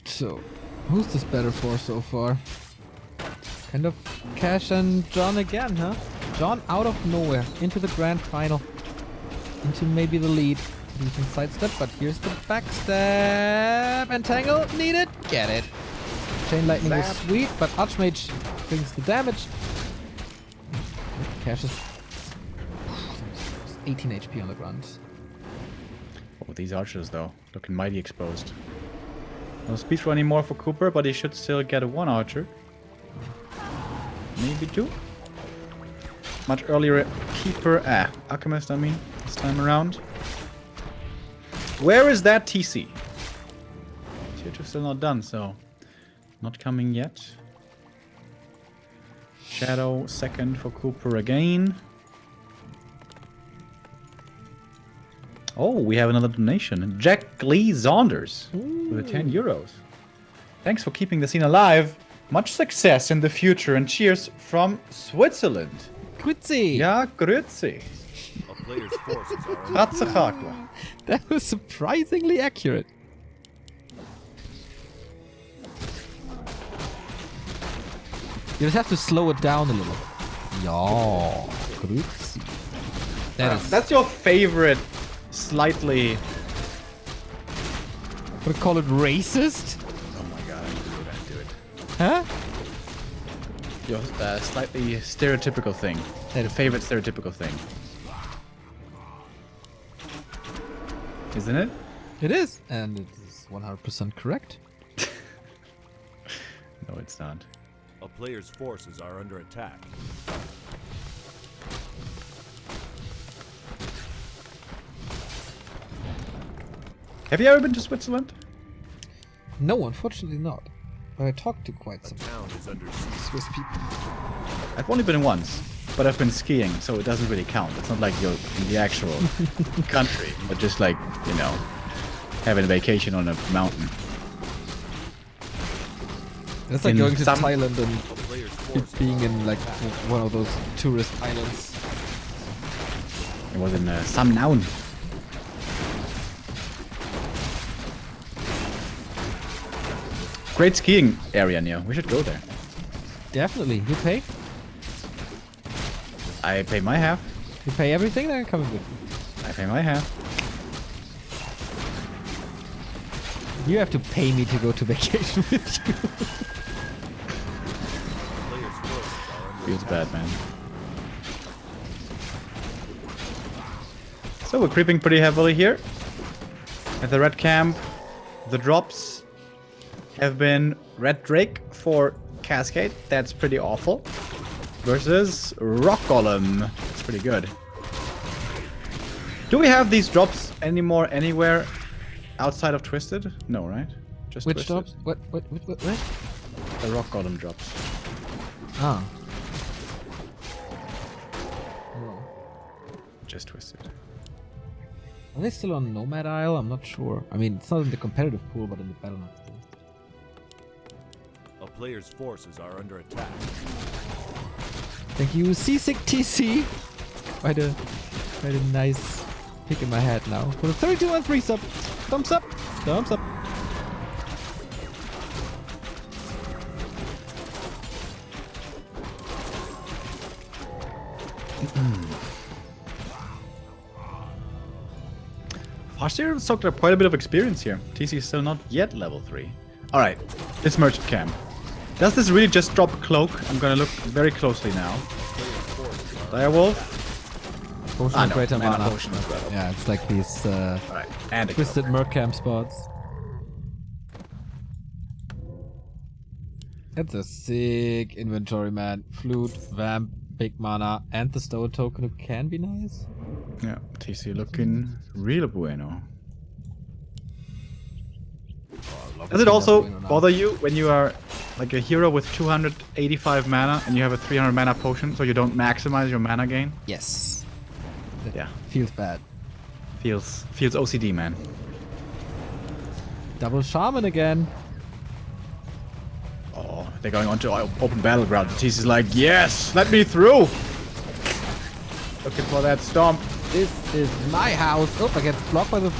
So, who's this better for so far? Kind of Cash and John again, huh? gone out of nowhere into the grand final. Into maybe the lead. Decent sidestep, but here's the backstab. Entangle needed. Get it. Chain lightning is sweet, but Archmage brings the damage. Cash is 18 HP on the ground. Oh, these archers though, looking mighty exposed. No speed throw anymore for Cooper, but he should still get a 1 archer. Maybe 2. Much earlier keeper, alchemist I mean, this time around. Where is that TC? Tier 2 still not done, so not coming yet. Shadow second for Cooper again. Oh, we have another donation. Jack Lee Saunders with 10 euros. Thanks for keeping the scene alive. Much success in the future and cheers from Switzerland. Grüezi! Ja, grüezi. A player's forces are under Ratzachakla. That was surprisingly accurate. You just have to slow it down a little. Ja, grüezi. That's your favorite, slightly... Would call it racist? Oh my god, I do it. Huh? Your slightly stereotypical thing. Your favorite stereotypical thing. Isn't it? It is, and it is 100% correct. No, it's not. a player's forces are under attack. Have you ever been to Switzerland? No, unfortunately not. But I talked to quite A some town is under siege. Swiss people. I've only been once, but I've been skiing, so it doesn't really count. It's not like you're in the actual country, but just like, you know, having a vacation on a mountain. That's like In going to some- Thailand and A player's it forces being in like one of those tourist islands. It was in Sam Naun. Great skiing area, Neo. We should go there. Definitely. You pay? I pay my half. You pay everything, then I'm coming with you. I pay my half. You have to pay me to go to vacation with you. player's forces are under Feels attack. bad, man. So we're creeping pretty heavily here. At the red camp, the drops have been Red Drake for Cascade. That's pretty awful. Versus Rock Golem. That's pretty good. Do we have these drops anymore anywhere outside of Twisted? No, right? Just Which Twisted. drops? What? The Rock Golem drops. Ah. Just Twisted. Are they still on Nomad Isle? I'm not sure. I mean, it's not in the competitive pool, but in the battle map pool. A player's forces are under attack. Thank you, C6TC. Quite a nice pick in my head now. For the 32-1 sub. Thumbs up. Thumbs up. Farseer soaked up quite a bit of experience here. TC is still not yet level 3. Alright, this merchant camp. Does this really just drop Cloak? I'm gonna look very closely now. Direwolf. Potion Ah, of no, Greater mana Mana. potion as well. Yeah, it's like these Alright, and a twisted merc camp spots. That's a sick inventory, man. Flute, Vamp, big mana, and the Stone token who can be nice. Yeah, TC looking real bueno. Does it also bother you when you are like a hero with 285 mana and you have a 300 mana potion, so you don't maximize your mana gain? Yes. That Yeah. feels bad. Feels OCD, man. Double Shaman again. Oh, they're going onto open battleground. TC's like, yes, let me through. Looking for that stomp. This is my house. Oh, I get blocked by the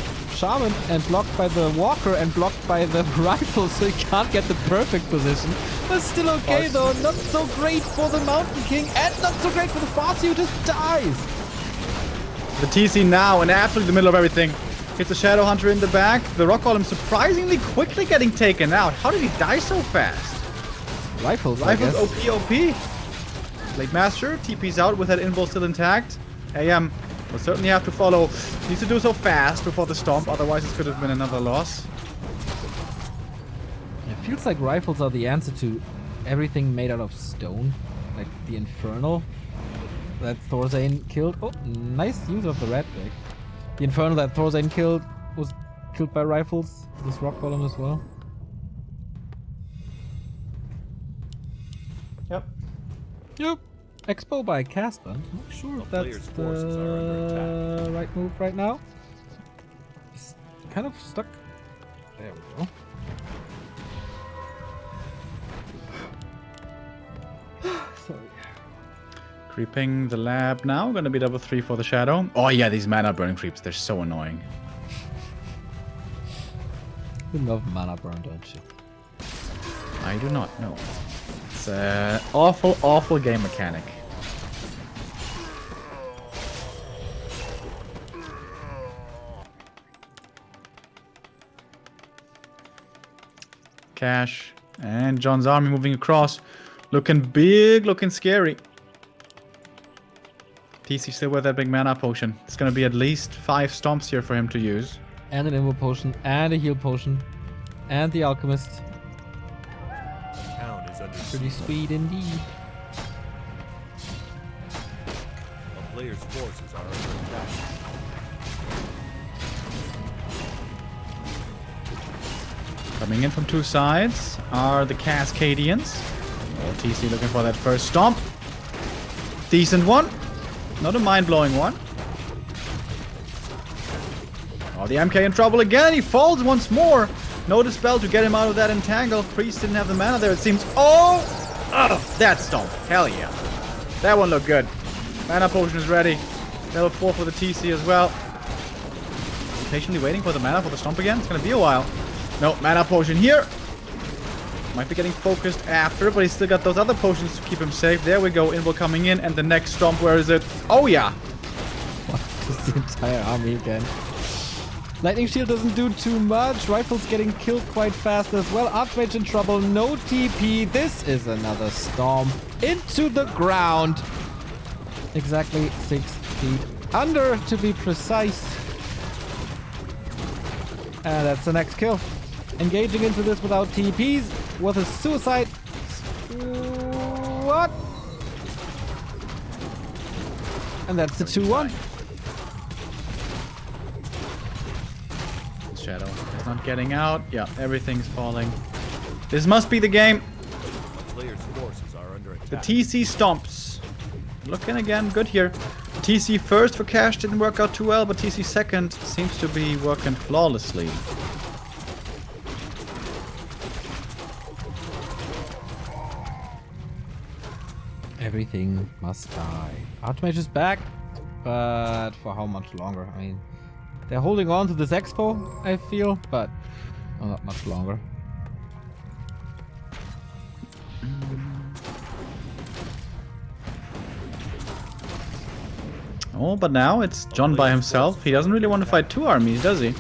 Shaman and blocked by the Walker and blocked by the Rifle, so he can't get the perfect position. But still okay though, not so great for the Mountain King and not so great for the Farsi who just dies. The TC now in absolutely the middle of everything. Hits the Shadow Hunter in the back. The Rock Golem surprisingly quickly getting taken out. How did he die so fast? Rifles, Rifles OP. Blade Master TP's out with that invul still intact. AM will certainly have to follow. Needs to do so fast before the Stomp, otherwise this could have been another loss. It feels like Rifles are the answer to everything made out of stone. Like the Infernal that Thorzane killed. Oh, nice use of the red deck. The Infernal that Thorzane killed was killed by Rifles. This Rock Golem as well. Yep. Expo by Caspend. Not sure if that's the right move right now. He's kind of stuck. There we go. Sorry. Creeping the lab now. Gonna be double 3 for the Shadow. Oh yeah, these mana burn creeps. They're so annoying. You love mana burn, don't you? I do not know. It's an awful, awful game mechanic. Cash and John's army moving across. Looking big, looking scary. TC still with that big mana potion. It's going to be at least 5 stomps here for him to use. And an Invo potion, and a heal potion, and the Alchemist. Town is under Pretty sweet indeed. A player's forces are under attack. Coming in from 2 sides are the Cascadians. Oh, TC looking for that first stomp. Decent one. Not a mind-blowing one. Oh, the MK in trouble again. He falls once more. No dispel to get him out of that entangle. Priest didn't have the mana there, it seems. Oh! That stomp. Hell yeah. That one looked good. Mana potion is ready. Level 4 for the TC as well. Patiently waiting for the mana for the stomp again. It's going to be a while. No, mana potion here. Might be getting focused after, but he's still got those other potions to keep him safe. There we go. Invul coming in, and the next stomp, where is it? Oh, yeah. Just the entire army again. Lightning Shield doesn't do too much. Rifles getting killed quite fast as well. Archmage in trouble. No TP. This is another storm into the ground. Exactly 6 feet under, to be precise. And that's the next kill. Engaging into this without TPs with a suicide. What? And that's the 2-1. Shadow is not getting out. Yeah, everything's falling. This must be the game. A player's forces are under attack. The TC stomps. Looking again good here. TC first for Cash didn't work out too well, but TC second seems to be working flawlessly. Everything must die. Archmage is back, but for how much longer? I mean, they're holding on to this expo, I feel, but not much longer. Oh, but now it's John by himself. He doesn't really want to fight 2 armies, does he?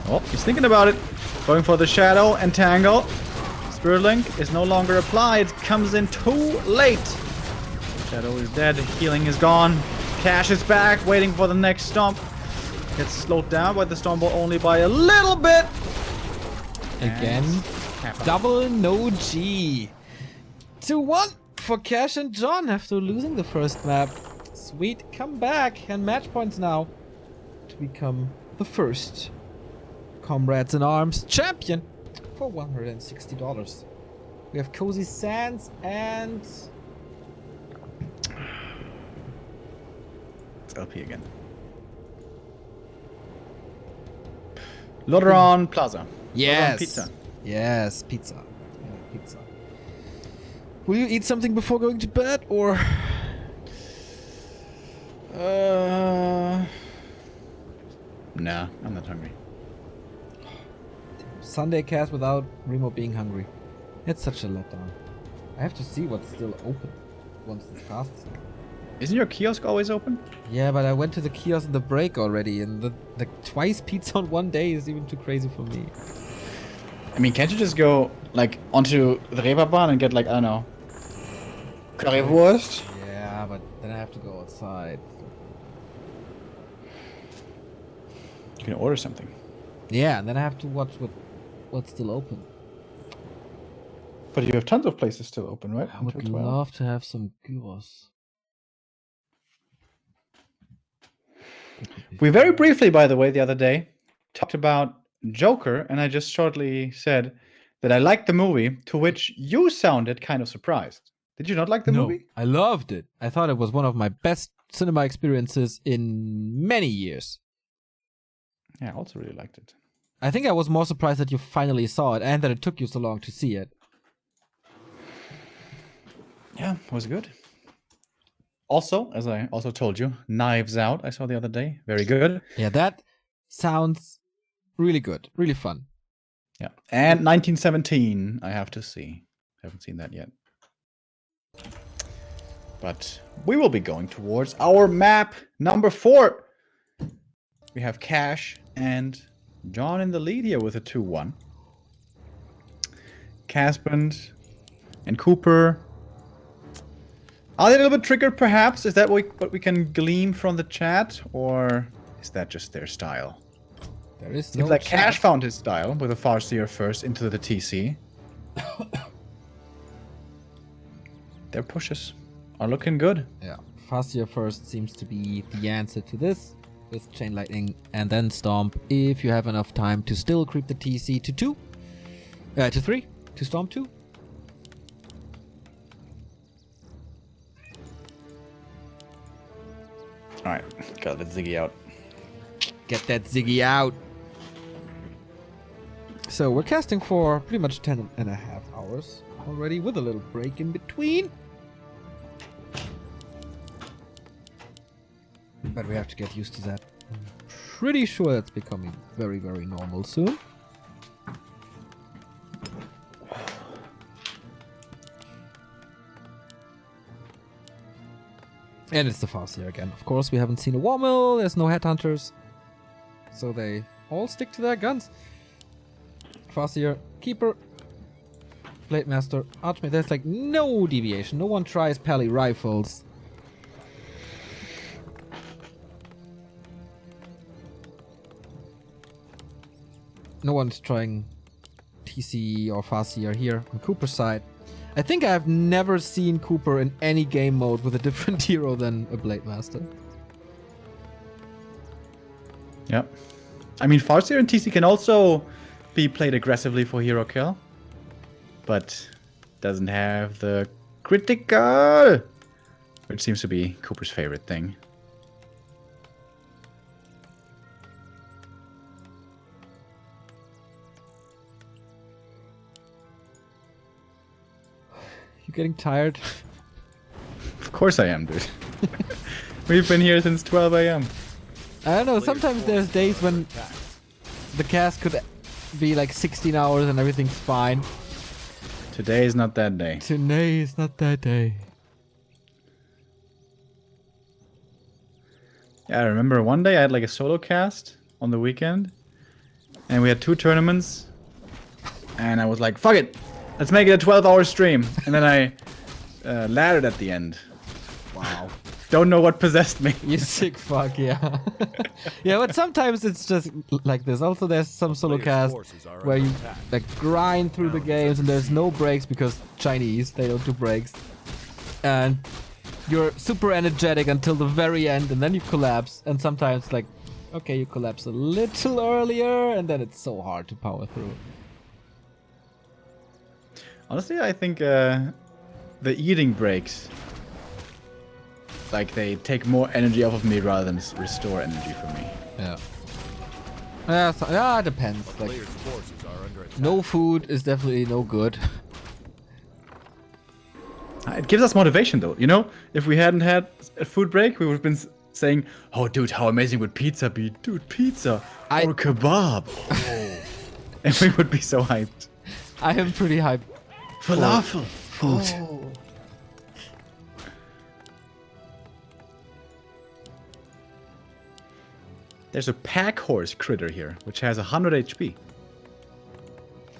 Oh, he's thinking about it. Going for the Shadow, Entangle. Spirit Link is no longer applied. Comes in too late. Shadow is dead. Healing is gone. Cash is back, waiting for the next stomp. Gets slowed down by the Storm Ball only by a little bit. Again, double no G. 2-1 for Cash and John after losing the first map. Sweet comeback and match points now to become the first Comrades in Arms champion for $160. We have Cozy Sands and it's LP again. Loderon Plaza. yes, Loderon Pizza. Yes, pizza. Yeah, pizza. Will you eat something before going to bed, or? Nah, I'm not hungry. Sunday cast without Remo being hungry. It's such a letdown. I have to see what's still open once the cast is over. Isn't your kiosk always open? Yeah, but I went to the kiosk in the break already, and the twice pizza on one day is even too crazy for me. I mean, can't you just go, like, onto the Reeperbahn and get, like, I don't know, Currywurst? Yeah, but then I have to go outside. You can order something. Yeah, and then I have to watch what's still open. But you have tons of places still open, right? I would love to have some gyros. We very briefly, by the way, the other day, talked about Joker, and I just shortly said that I liked the movie, to which you sounded kind of surprised. Did you not like the movie? I loved it. I thought it was one of my best cinema experiences in many years. Yeah, I also really liked it. I think I was more surprised that you finally saw it and that it took you so long to see it. Yeah, it was good. Also, as I also told you, Knives Out I saw the other day. Very good. Yeah, that sounds really good. Really fun. Yeah. And 1917 I have to see. Haven't seen that yet. But we will be going towards our map number 4. We have Cash and John in the lead here with a 2-1. Caspend and Cooper. Are they a little bit triggered, perhaps? Is that what we can glean from the chat? Or is that just their style? There is Seems like Cash found his style with a Farseer first into the TC. Their pushes are looking good. Yeah, Farseer first seems to be the answer to this, with Chain Lightning and then Stomp if you have enough time to still creep the TC to 3, to Stomp 2. Alright, gotta let Ziggy out. Get that Ziggy out. So we're casting for pretty much 10.5 hours already, with a little break in between. But we have to get used to that. I'm pretty sure that's becoming very, very normal soon. And it's the Farseer again. Of course, we haven't seen a Warmill, there's no Headhunters. So they all stick to their guns. Farseer, Keeper, Blade Master, Archmage. There's like no deviation. No one tries Pally Rifles. No one's trying TC or Farseer here on Cooper's side. I think I've never seen Cooper in any game mode with a different hero than a Blade Master. Yep. I mean, Farseer and TC can also be played aggressively for hero kill, but doesn't have the critical, which seems to be Cooper's favorite thing. You getting tired? Of course I am, dude. We've been here since 12 a.m. I don't know, sometimes there's days when the cast could be like 16 hours and everything's fine. Today is not that day. Today is not that day. Yeah, I remember one day I had like a solo cast on the weekend, and we had 2 tournaments, and I was like, fuck it, let's make it a 12-hour stream. And then I laddered at the end. Wow. Don't know what possessed me. You sick fuck, yeah. Yeah, but sometimes it's just like this. Also, there's some solo cast where you like grind through the games and there's no breaks because Chinese, they don't do breaks. And you're super energetic until the very end and then you collapse. And sometimes like, okay, you collapse a little earlier and then it's so hard to power through. Honestly, I think the eating breaks, like, they take more energy off of me rather than restore energy for me. Yeah. Yeah, so, yeah, it depends. Like, Players' forces are under attack. no food is definitely no good. It gives us motivation, though. You know, if we hadn't had a food break, we would have been saying, "Oh, dude, how amazing would pizza be? Dude, pizza or kebab." Oh. And we would be so hyped. I am pretty hyped. Falafel. Food. Oh. There's a pack horse critter here, which has 100 HP.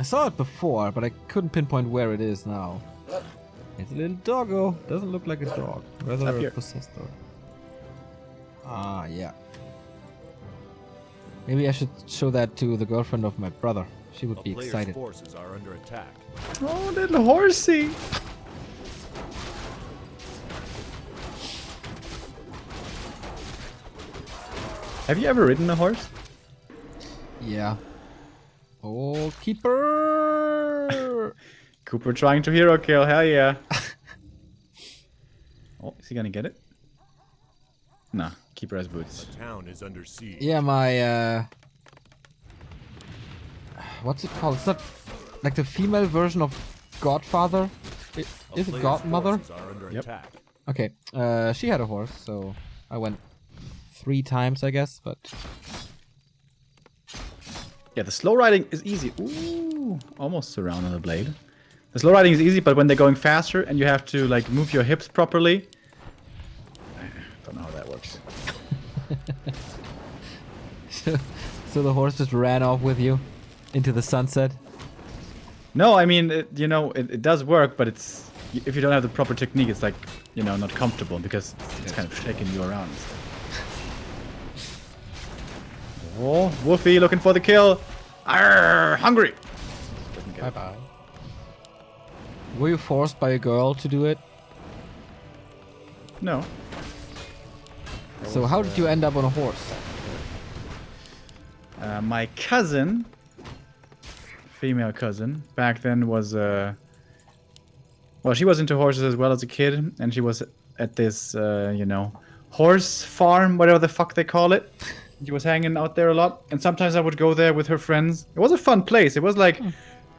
I saw it before, but I couldn't pinpoint where it is now. It's a little doggo. Doesn't look like a dog. Rather Up a here. possessed dog. Ah, yeah. Maybe I should show that to the girlfriend of my brother. She would A be player's excited. forces are under attack. Oh, little horsey. Have you ever ridden a horse? Yeah. Oh, keeper! Cooper trying to hero kill, hell yeah. Oh, is he gonna get it? Nah, Keeper has boots. The town is under siege. Yeah, my what's it called? It's not like the female version of Godfather. Is it Player's Godmother? forces are under Yep. attack. Okay. She had a horse, so I went 3 times, I guess. But Yeah, the slow riding is easy. Ooh, almost surround on the blade. The slow riding is easy, but when they're going faster and you have to like move your hips properly, I don't know how that works. so the horse just ran off with you into the sunset. No, I mean, it does work, but it's if you don't have the proper technique, it's like, not comfortable because it's kind of shaking you around. Oh, Wolfie looking for the kill. Arr, hungry. Doesn't get Bye it. bye. Were you forced by a girl to do it? No. So how did you end up on a horse? My cousin, female cousin, back then was well, she was into horses as well as a kid, and she was at this horse farm, whatever the fuck they call it. She was hanging out there a lot, and sometimes I would go there with her friends. It was a fun place. It was like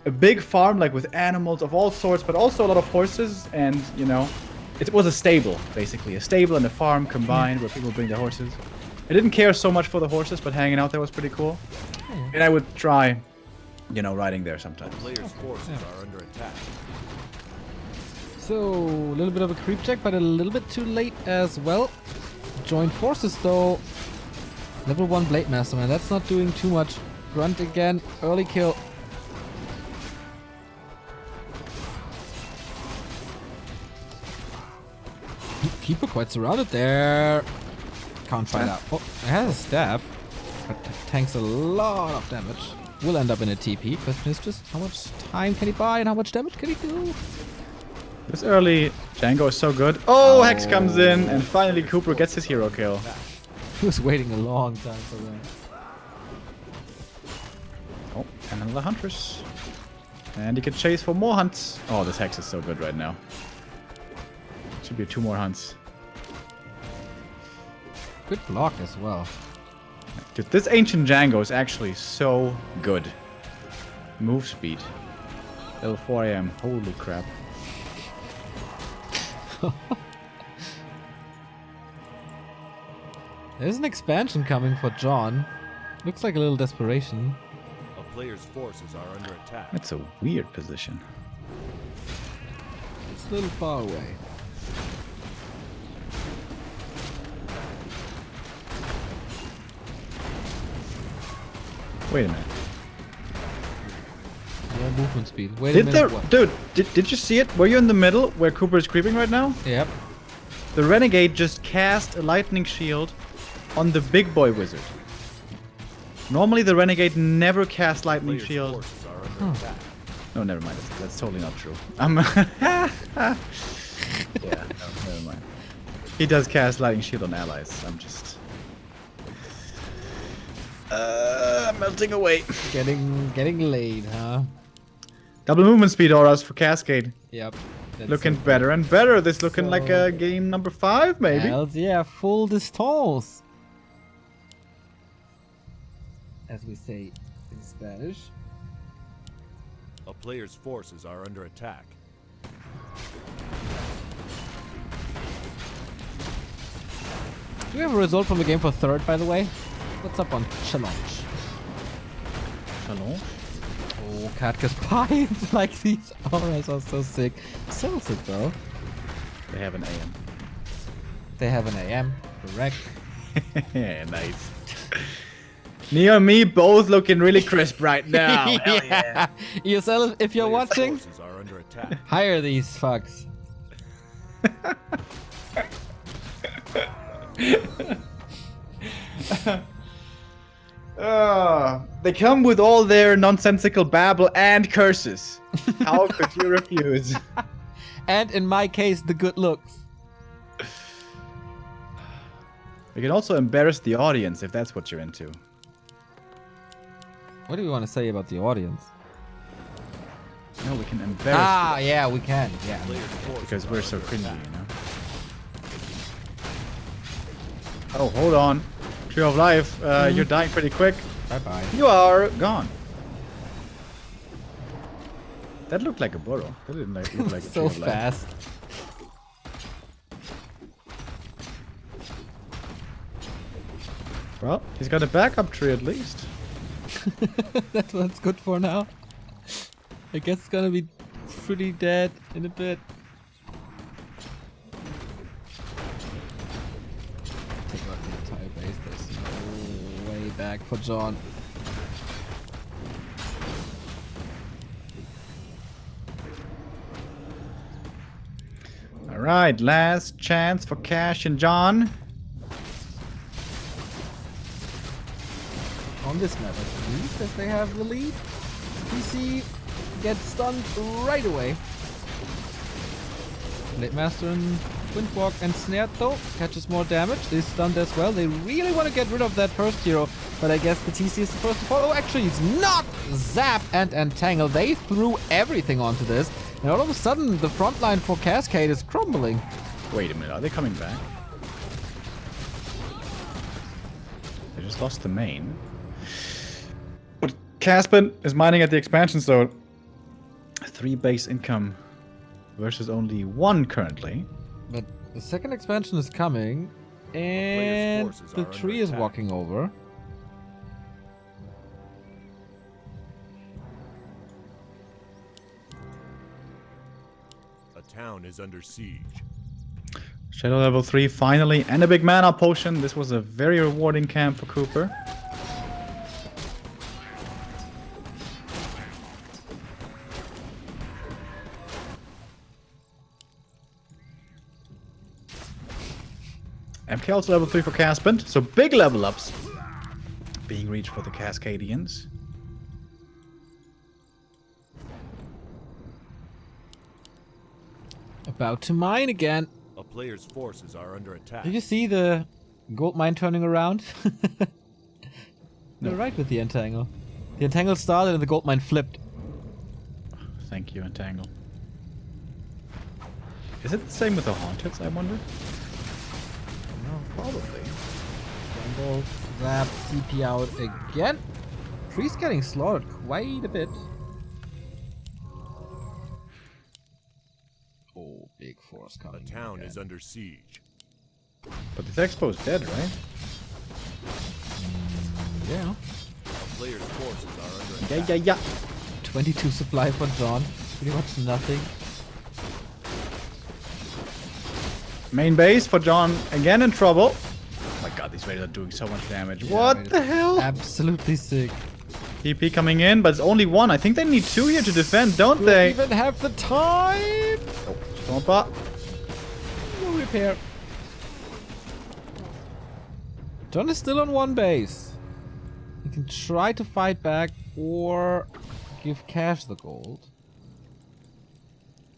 a big farm, like with animals of all sorts, but also a lot of horses, and it was a stable, basically. A stable and a farm combined where people bring their horses. I didn't care so much for the horses, but hanging out there was pretty cool. And I would try, riding there sometimes. Player's forces are under attack. So a little bit of a creep check, but a little bit too late as well. Joined forces though. Level 1 Blade Master, man. That's not doing too much. Grunt again. Early kill. Keeper quite surrounded there. Can't find out. Oh, it has a staff. But tanks a lot of damage. Will end up in a TP. Question is just how much time can he buy and how much damage can he do? This early Django is so good. Oh, Hex comes in, and finally Cooper gets his hero kill. He was waiting a long time for that. Oh, and another Huntress. And he can chase for more hunts. Oh, this Hex is so good right now. Should be 2 more hunts. Good block as well. Dude, this Ancient Django is actually so good. Move speed. Level 4 AM. Holy crap. There's an expansion coming for John. Looks like a little desperation. A player's forces are under attack. That's a weird position. It's a little far away. Wait a minute. Yeah, movement speed. Wait a minute. What? Dude, did you see it? Were you in the middle where Cooper is creeping right now? Yep. The Renegade just cast a lightning shield on the big boy wizard. Normally the Renegade never casts lightning Player's shield. forces are under attack. No, never mind. That's totally not true. Yeah, no, never mind. He does cast lightning shield on allies. I'm just melting away. Getting laid, huh? Double movement speed auras for Cascade. Yep. That's Looking so better and better. This looking So like a game number 5, maybe. Hells yeah, full distance. As we say in Spanish. A player's forces are under attack. we have a result from the game for third, by the way? What's up on challenge? Hello? Oh, Katka's pines. Like, these auras are so sick. So sick, though. They have an AM. They have an AM, correct. Nice. Neo and me both looking really crisp right now. Hell yeah. ESL, if you're Players' watching, forces are under attack. hire these fucks. They come with all their nonsensical babble and curses. How could you refuse? And in my case, the good looks. We can also embarrass the audience if that's what you're into. What do you want to say about the audience? No, we can embarrass Ah, yeah, we can. Yeah. Players' forces because are we're so under cringy, attack. you know? Oh, hold on. Tree of Life, you're dying pretty quick. Bye-bye. You are gone. That looked like a burrow. That didn't look like a So Tree of Life. fast. Well, he's got a backup tree at least. That's what it's good for now. I guess it's gonna be pretty dead in a bit. Take out the entire base. There's no way back for John. Alright, last chance for Cash and John. On this map at least, as they have the lead. PC gets stunned right away. Blade Master and Windwalk and Snared though catches more damage. They stunned as well. They really want to get rid of that first hero, but I guess the TC is the first to fall. Oh, actually, it's not! Zap and Entangle. They threw everything onto this, and all of a sudden, the front line for Cascade is crumbling. Wait a minute, are they coming back? They just lost the main. But Caspend is mining at the expansion zone. 3 base income versus only 1 currently. But the second expansion is coming, and forces the are under tree is attack. walking over. A town is under siege. Shadow level 3 finally, and a big mana potion. This was a very rewarding camp for Cooper. MK also level 3 for Caspend, so big level ups being reached for the Cascadians. About to mine again. A player's forces are under attack. Did you see the gold mine turning around? No. You're right with the entangle. The entangle started and the gold mine flipped. Thank you, Entangle. Is it the same with the Haunteds, I wonder? No, probably. Scramble, zap, TP out again. Tree's getting slaughtered quite a bit. Oh, big force A coming. town again. is under siege. But this Expo's dead, right? Yeah. A player's forces are under attack. Yeah. 22 supply for John. Pretty much nothing. Main base for John again in trouble. Oh my god, these raiders are doing so much damage. Yeah, What raiders- the hell? Absolutely sick. TP coming in, but it's only 1. I think they need 2 here to defend, don't Do they? even have the time? Oh, Stompa. No repair. John is still on 1 base. He can try to fight back or give Cash the gold.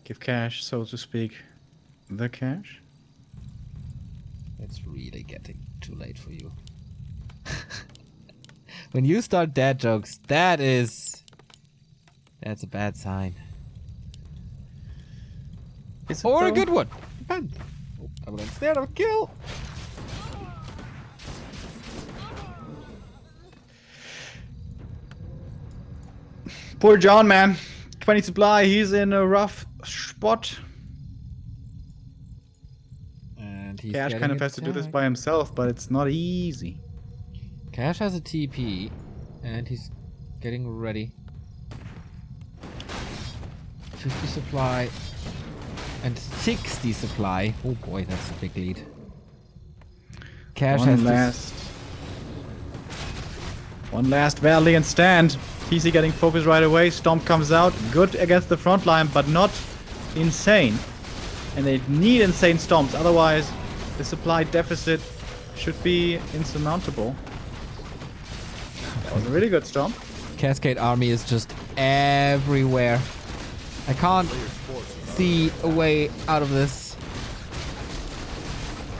Give Cash, so to speak, the cash. It's really getting too late for you. When you start dad jokes, that's a bad sign. Is it Or a though? good one. Depends. Oh, I will instead of a kill. Poor John, man. 20 supply, he's in a rough spot. And And he's Cash kind of has to do this by himself, but it's not easy. Cash has a TP, and he's getting ready. 50 supply and 60 supply. Oh boy, that's a big lead. Cash has one last valiant stand. TC getting focused right away. Stomp comes out. Good against the front line, but not insane. And they need insane stomps, otherwise the supply deficit should be insurmountable. That was a really good stomp. Cascade Army is just everywhere. I can't see a way out of this.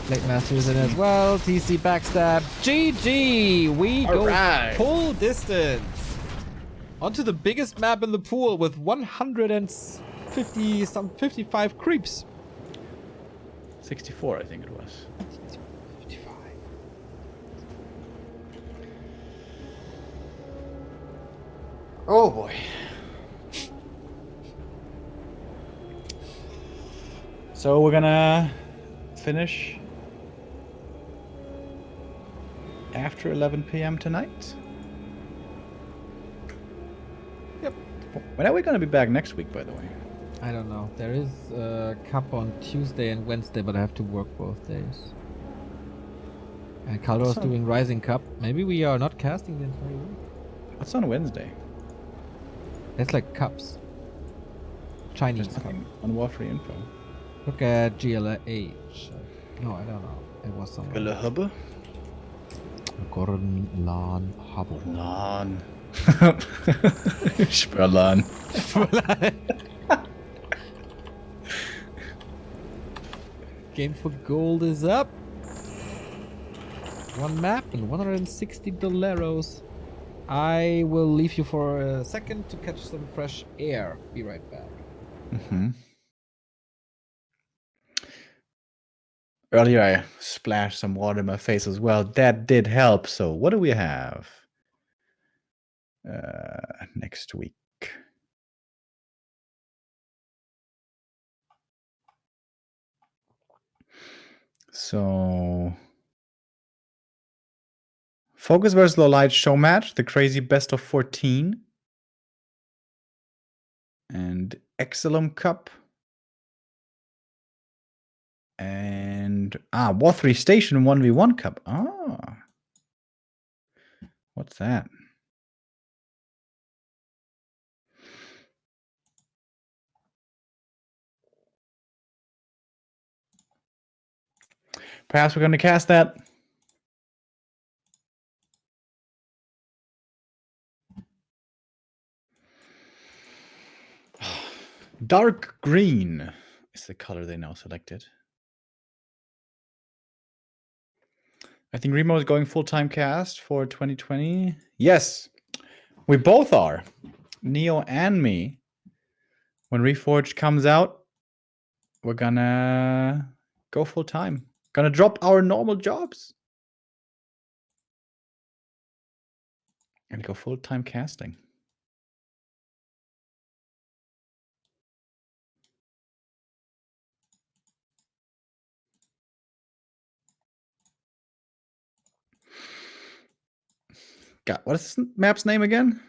Late Master is in as well. TC backstab. GG! We go full distance. Onto the biggest map in the pool with 55 creeps. 64, I think it was. 55. Oh boy. So we're gonna finish after 11 p.m. tonight. Yep. When are we gonna be back next week, by the way? I don't know. There is a cup on Tuesday and Wednesday, but I have to work both days. And Caldo's doing Rising Cup. Maybe we are not casting the entire week. What's on Wednesday? It's like cups. Chinese There's cup. nothing on Warfree info. Look at GLH. No, I don't know. It was somewhere. Gulahubba? Gordon Lan Hubble. Lan. Spurlan. Game for gold is up. One map and $160. I will leave you for a second to catch some fresh air. Be right back. Mm-hmm. Earlier I splashed some water in my face as well. That did help. So what do we have next week? So Focus versus Low Light show match, the crazy best of 14. And Exilum Cup. And War3 Station 1v1 Cup. What's that? Perhaps we're going to cast that. Dark green is the color they now selected. I think Remo is going full-time cast for 2020. Yes, we both are. Neo and me. When Reforged comes out, we're gonna go full-time. Gonna drop our normal jobs. And go full-time casting. God, what is this map's name again?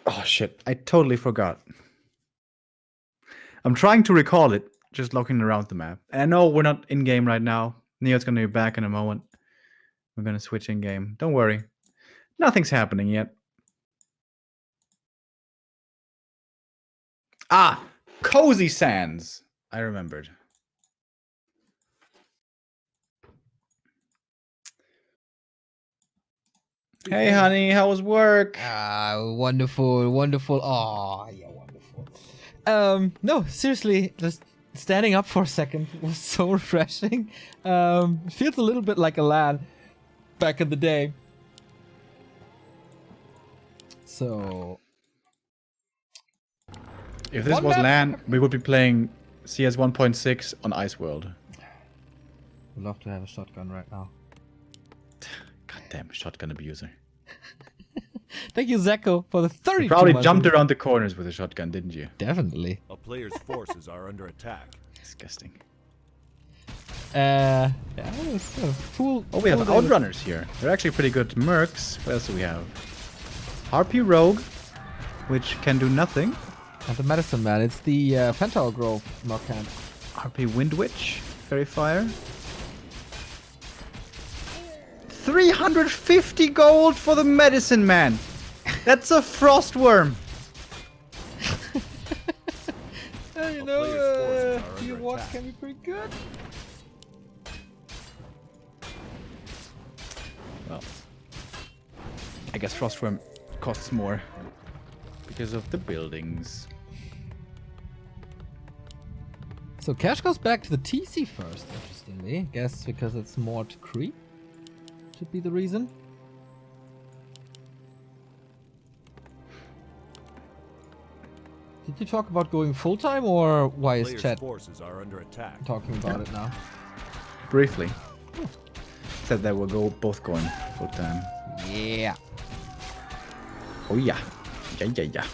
Oh shit, I totally forgot. I'm trying to recall it, just looking around the map. And I know we're not in-game right now. Neo's gonna be back in a moment. We're gonna switch in-game. Don't worry. Nothing's happening yet. Cozy Sands. I remembered. Hey, honey, how was work? Wonderful, wonderful. Oh, yeah, wonderful. No, seriously, just standing up for a second was so refreshing. Feels a little bit like a LAN back in the day. So, if this was LAN, we would be playing CS 1.6 on Ice World. I'd love to have a shotgun right now. Goddamn shotgun abuser. Thank you, Zeko, for the 32 You probably months. jumped around the corners with a shotgun, didn't you? Definitely. A player's forces are under attack. Disgusting. Yeah, it's a full. Oh, we have full day with- Outrunners here. They're actually pretty good mercs. What else do we have? Harpy Rogue, which can do nothing. And the Medicine Man. It's the Pental Grove Mercant. Harpy Wind Witch, Fairy Fire. 350 gold for the Medicine Man. That's a frost worm. You A know, player's forces are your under watch attack. can be pretty good. Well, I guess frost worm costs more because of the buildings. So cash goes back to the TC first, interestingly. Guess because it's more to creep. Should be the reason. Did you talk about going full time, or why is Player's chat forces are under attack. talking about it now? Briefly. Said that we'll go both going full time. Yeah. Oh yeah. Yeah.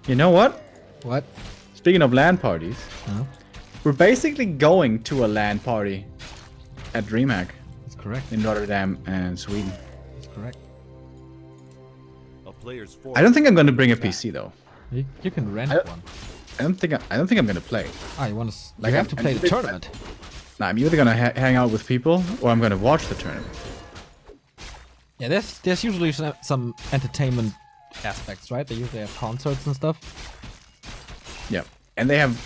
You know what? What? Speaking of LAN parties, No, we're basically going to a LAN party at DreamHack that's correct. in Rotterdam and Sweden. That's correct. A player's forces. I don't think I'm going to bring a PC though. You can rent I- one. I don't think I'm going to play. Ah, you want to? Like, you have I'm- to play I'm the big fan. tournament. Nah, I'm either going to hang out with people or I'm going to watch the tournament. Yeah, there's usually some entertainment aspects, right? They usually have concerts and stuff. Yeah, and they have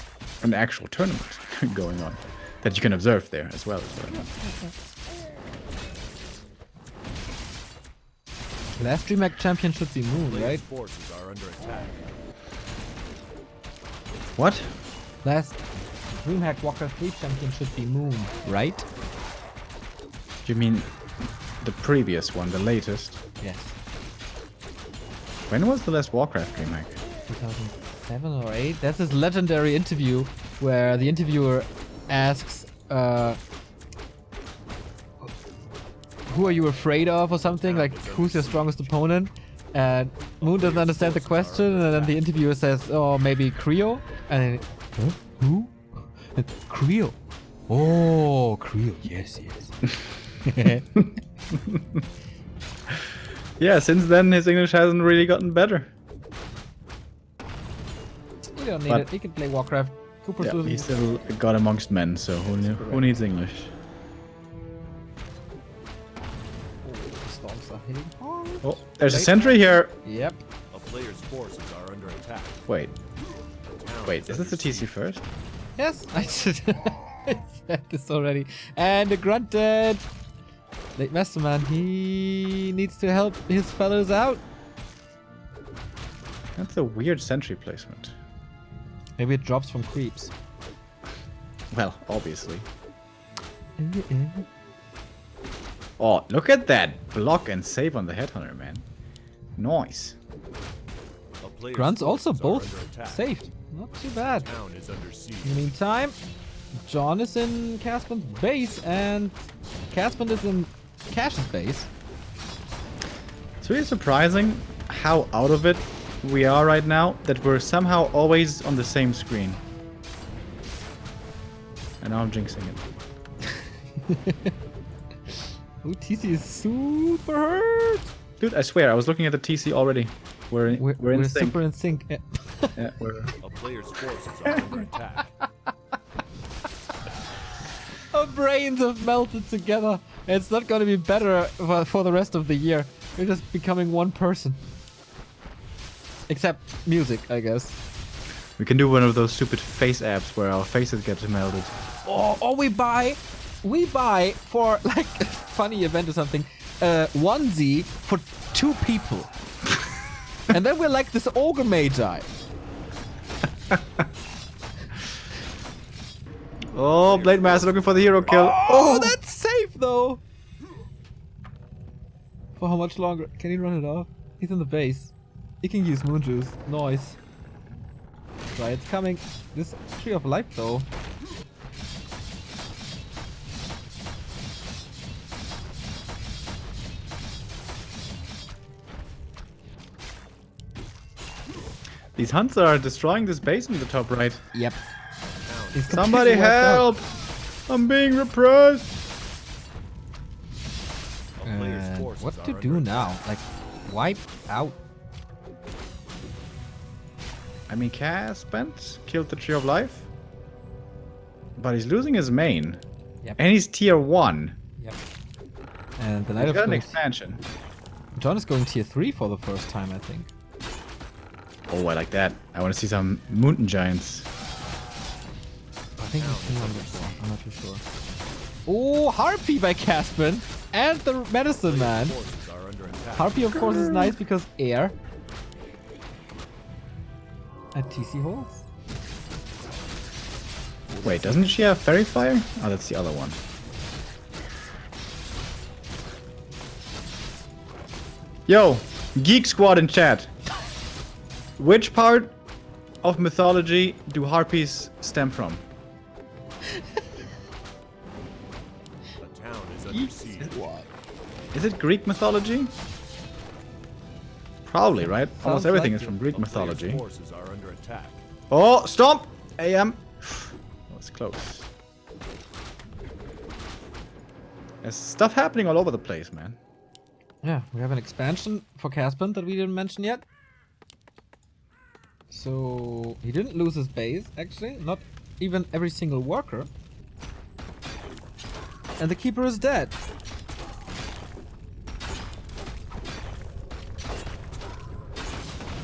an actual tournament going on that you can observe there as well. Last DreamHack champion should be Moon, Player's right? forces are under attack. What? Last DreamHack Walker 3 champion should be Moon, right? You mean the previous one, the latest? Yes. When was the last Warcraft DreamHack? 2007 or 8? That's this legendary interview where the interviewer asks, who are you afraid of or something? Like, who's your strongest opponent? And Moon doesn't understand the question, and then the interviewer says, oh, maybe Creo? And then, huh? Who? Creo. Oh, Creo. Yes. Yeah, since then his English hasn't really gotten better. You don't need But- it. You can play Warcraft. Cooper's Yeah, losing. he's still a god amongst men, so who needs English? Storms are hitting hard. Oh, there's a sentry here. Yep. A player's forces are under attack. Wait, The town is this the under TC siege. first? Yes, I said this already. And the grunted. Late Master Man, he needs to help his fellows out. That's a weird sentry placement. Maybe it drops from creeps. Well, obviously. Oh, look at that block and save on the Headhunter, man. Nice. A player's Grunts also forces are both under attack. saved. Not too bad. The town is under siege. In the meantime, John is in Caspend's base and Caspend is in Cash's base. It's really surprising how out of it we are right now, that we're somehow always on the same screen. And now I'm jinxing it. Ooh, TC is super hurt. Dude, I swear, I was looking at the TC already. We're in sync. super in sync. Yeah. Yeah, we're... A player's forces are under attack. Our brains have melted together. It's not going to be better for the rest of the year. We're just becoming one person. Except music, I guess. We can do one of those stupid face apps where our faces get melted. Or we buy for like a funny event or something, onesie for 2 people. And then we're like this ogre magi. Oh, Blade Master looking for the hero kill. Oh, that's safe though. For how much longer? Can he run it off? He's in the base. He can use moon juice. Nice. Right, it's coming. This Tree of Life though. These hunts are destroying this base in the top right. Yep. It's Somebody completely wiped out. help! I'm being repressed! A player's And forces what are to under do attack. now? Like, wipe out. I mean, Caspend killed the Tree of Life. But he's losing his main. Yep. And he's tier 1. Yep. And the Knight He's of got an Going- expansion. John is going tier 3 for the first time, I think. Oh, I like that. I want to see some mountain giants. I think we've seen one before. I'm not too sure. Oh, Harpy by Caspend and the Medicine Man. Forces are under attack. Harpy, of course, is nice because air. And TC holds. Wait, doesn't she have Fairy Fire? Oh, that's the other one. Yo, Geek Squad in chat. Which part of mythology do harpies stem from? A town is under siege. Is it Greek mythology? Probably, right? Almost Sounds everything like is from it. Greek A player's mythology. forces are under attack. Oh, stomp! AM. That was close. There's stuff happening all over the place, man. Yeah, we have an expansion for Caspend that we didn't mention yet. So he didn't lose his base, actually. Not even every single worker. And the keeper is dead.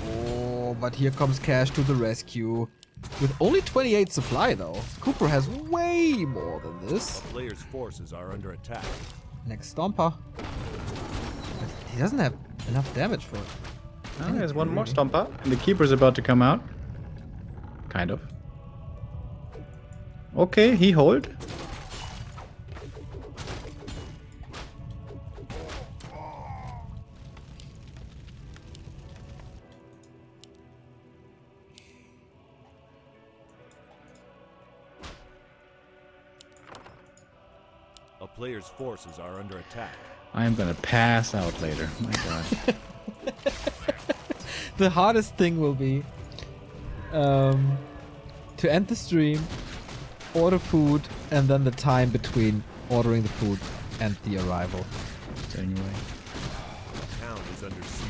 Oh, but here comes Cash to the rescue. With only 28 supply though. Cooper has way more than this. A player's forces are under attack. Next Stomper. But he doesn't have enough damage for it. Oh, there's one more stomper, and the keeper's about to come out. Kind of. Okay, he hold. A player's forces are under attack. I am gonna pass out later. My god. The hardest thing will be to end the stream, order food, and then the time between ordering the food and the arrival. Anyway. A town is under siege.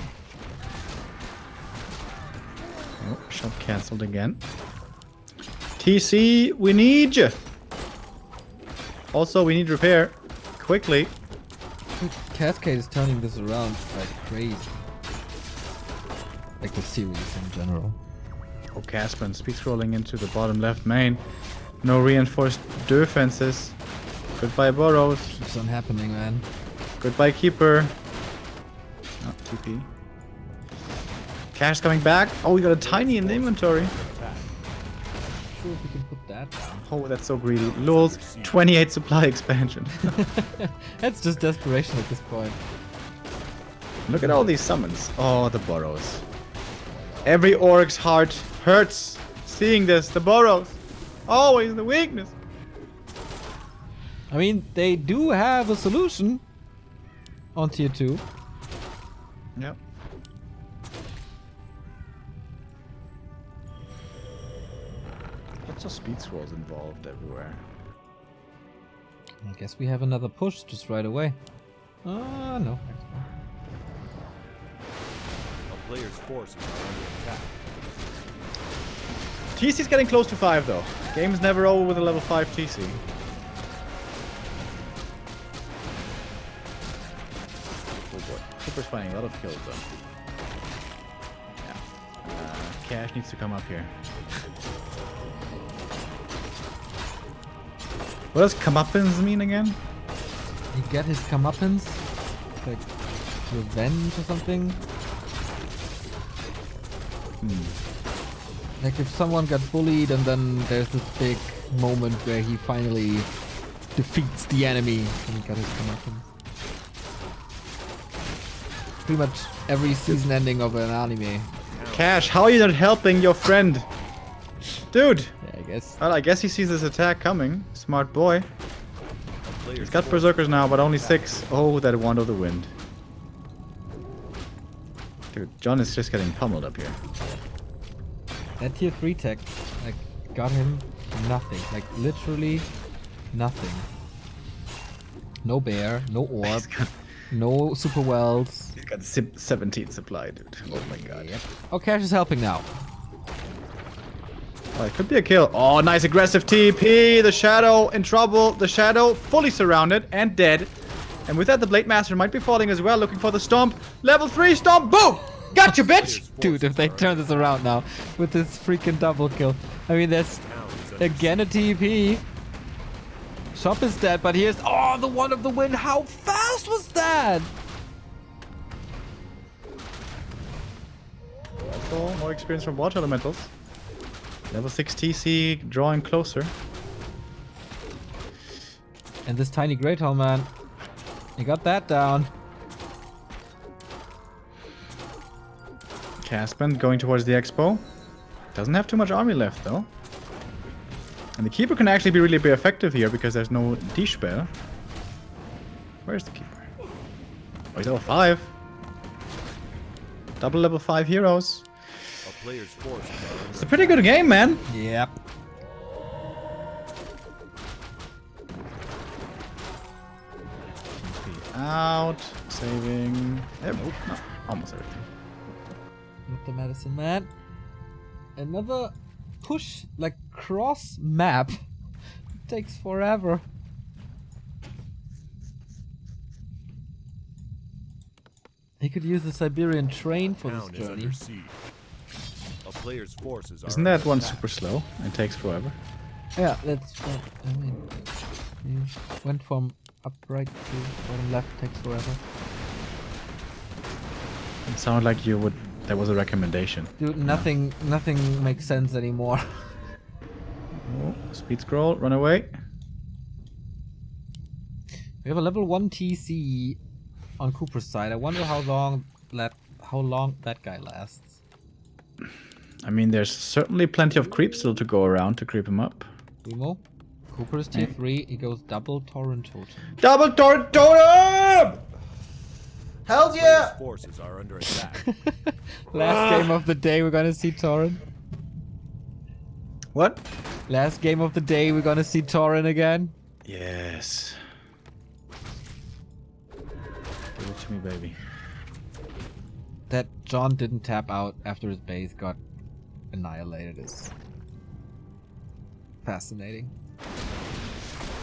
Oh, shop cancelled again. TC, we need you. Also, we need repair. Quickly. Dude, Cascade is turning this around like crazy. Like the series in general. Oh, Caspend, speed scrolling into the bottom left main. No reinforced defenses. Goodbye, Burrows. Keeps on happening, man. Goodbye, Keeper. Oh, TP. Cash coming back. Oh, we got a tiny in the inventory. Sure, if we can put that down. Oh, that's so greedy. Lulz, 28 supply expansion. That's just desperation at this point. Look at all these summons. Oh, the Burrows. Every orc's heart hurts seeing this. The Burrows. Always the weakness. I mean, they do have a solution on tier 2. Yep. Lots of speed scrolls involved everywhere. I guess we have another push just right away. No. A player's forces are under attack. TC's getting close to 5 though. Game's never over with a level 5 TC. Oh boy. Cooper's finding a lot of kills though. Yeah. Cash needs to come up here. What does comeuppance mean again? You get his comeuppance? Like revenge or something? Like if someone got bullied and then there's this big moment where he finally defeats the enemy and he got his comeuppance. Pretty much every season ending of an anime. Cash, how are you not helping your friend? Dude! Yeah, I guess. Well, I guess he sees this attack coming. Smart boy. A player's He's got forces berserkers now, but only 6. Oh, that wand of the wind. Dude, John is just getting pummeled up here. That tier 3 tech, like, got him nothing. Like, literally nothing. No bear, no orb, no super wells. He's got 17 supply, dude. Oh my god. Yep. Oh, Cash is helping now. Oh, it could be a kill. Oh, nice aggressive TP. The Shadow in trouble. The Shadow fully surrounded and dead. And with that, the Blade Master might be falling as well, looking for the Stomp. Level 3 Stomp. Boom! Gotcha, bitch! Dude, if they turn this around now with this freaking double kill. I mean, there's again a TP. Shop is dead, but here's... Oh, the one of the win. How fast was that? Also, more experience from Water Elementals. Level 6 TC drawing closer. And this tiny Great Hall, man. You got that down. Caspend going towards the Expo. Doesn't have too much army left, though. And the Keeper can actually be really effective here because there's no D-Spell. Where's the Keeper? Oh, he's level 5. Double level 5 heroes. A player's force is under It's a pretty good game, man. Yep. Out. Saving. Nope. No, almost everything. With the medicine man. Another push, like cross map. Takes forever. He could use the Siberian train for this town is journey. under siege. A player's forces are Isn't that under one attack. super slow and takes forever? Yeah, that's. I mean, he went from upright to bottom left. Takes forever. It sounded like you would. That was a recommendation. Dude, nothing makes sense anymore. Oh, speed scroll, run away. We have a level 1 TC on Cooper's side. I wonder how long that guy lasts. I mean, there's certainly plenty of creep still to go around to creep him up. Remo, Cooper is tier 3. He goes double Torrent Totem. Double torrent totem! Hell Player's forces are under attack. Last game of the day, we're gonna see Torrent. What? Last game of the day, we're gonna see Torrent again. Yes. Give it to me, baby. That John didn't tap out after his base got annihilated is fascinating.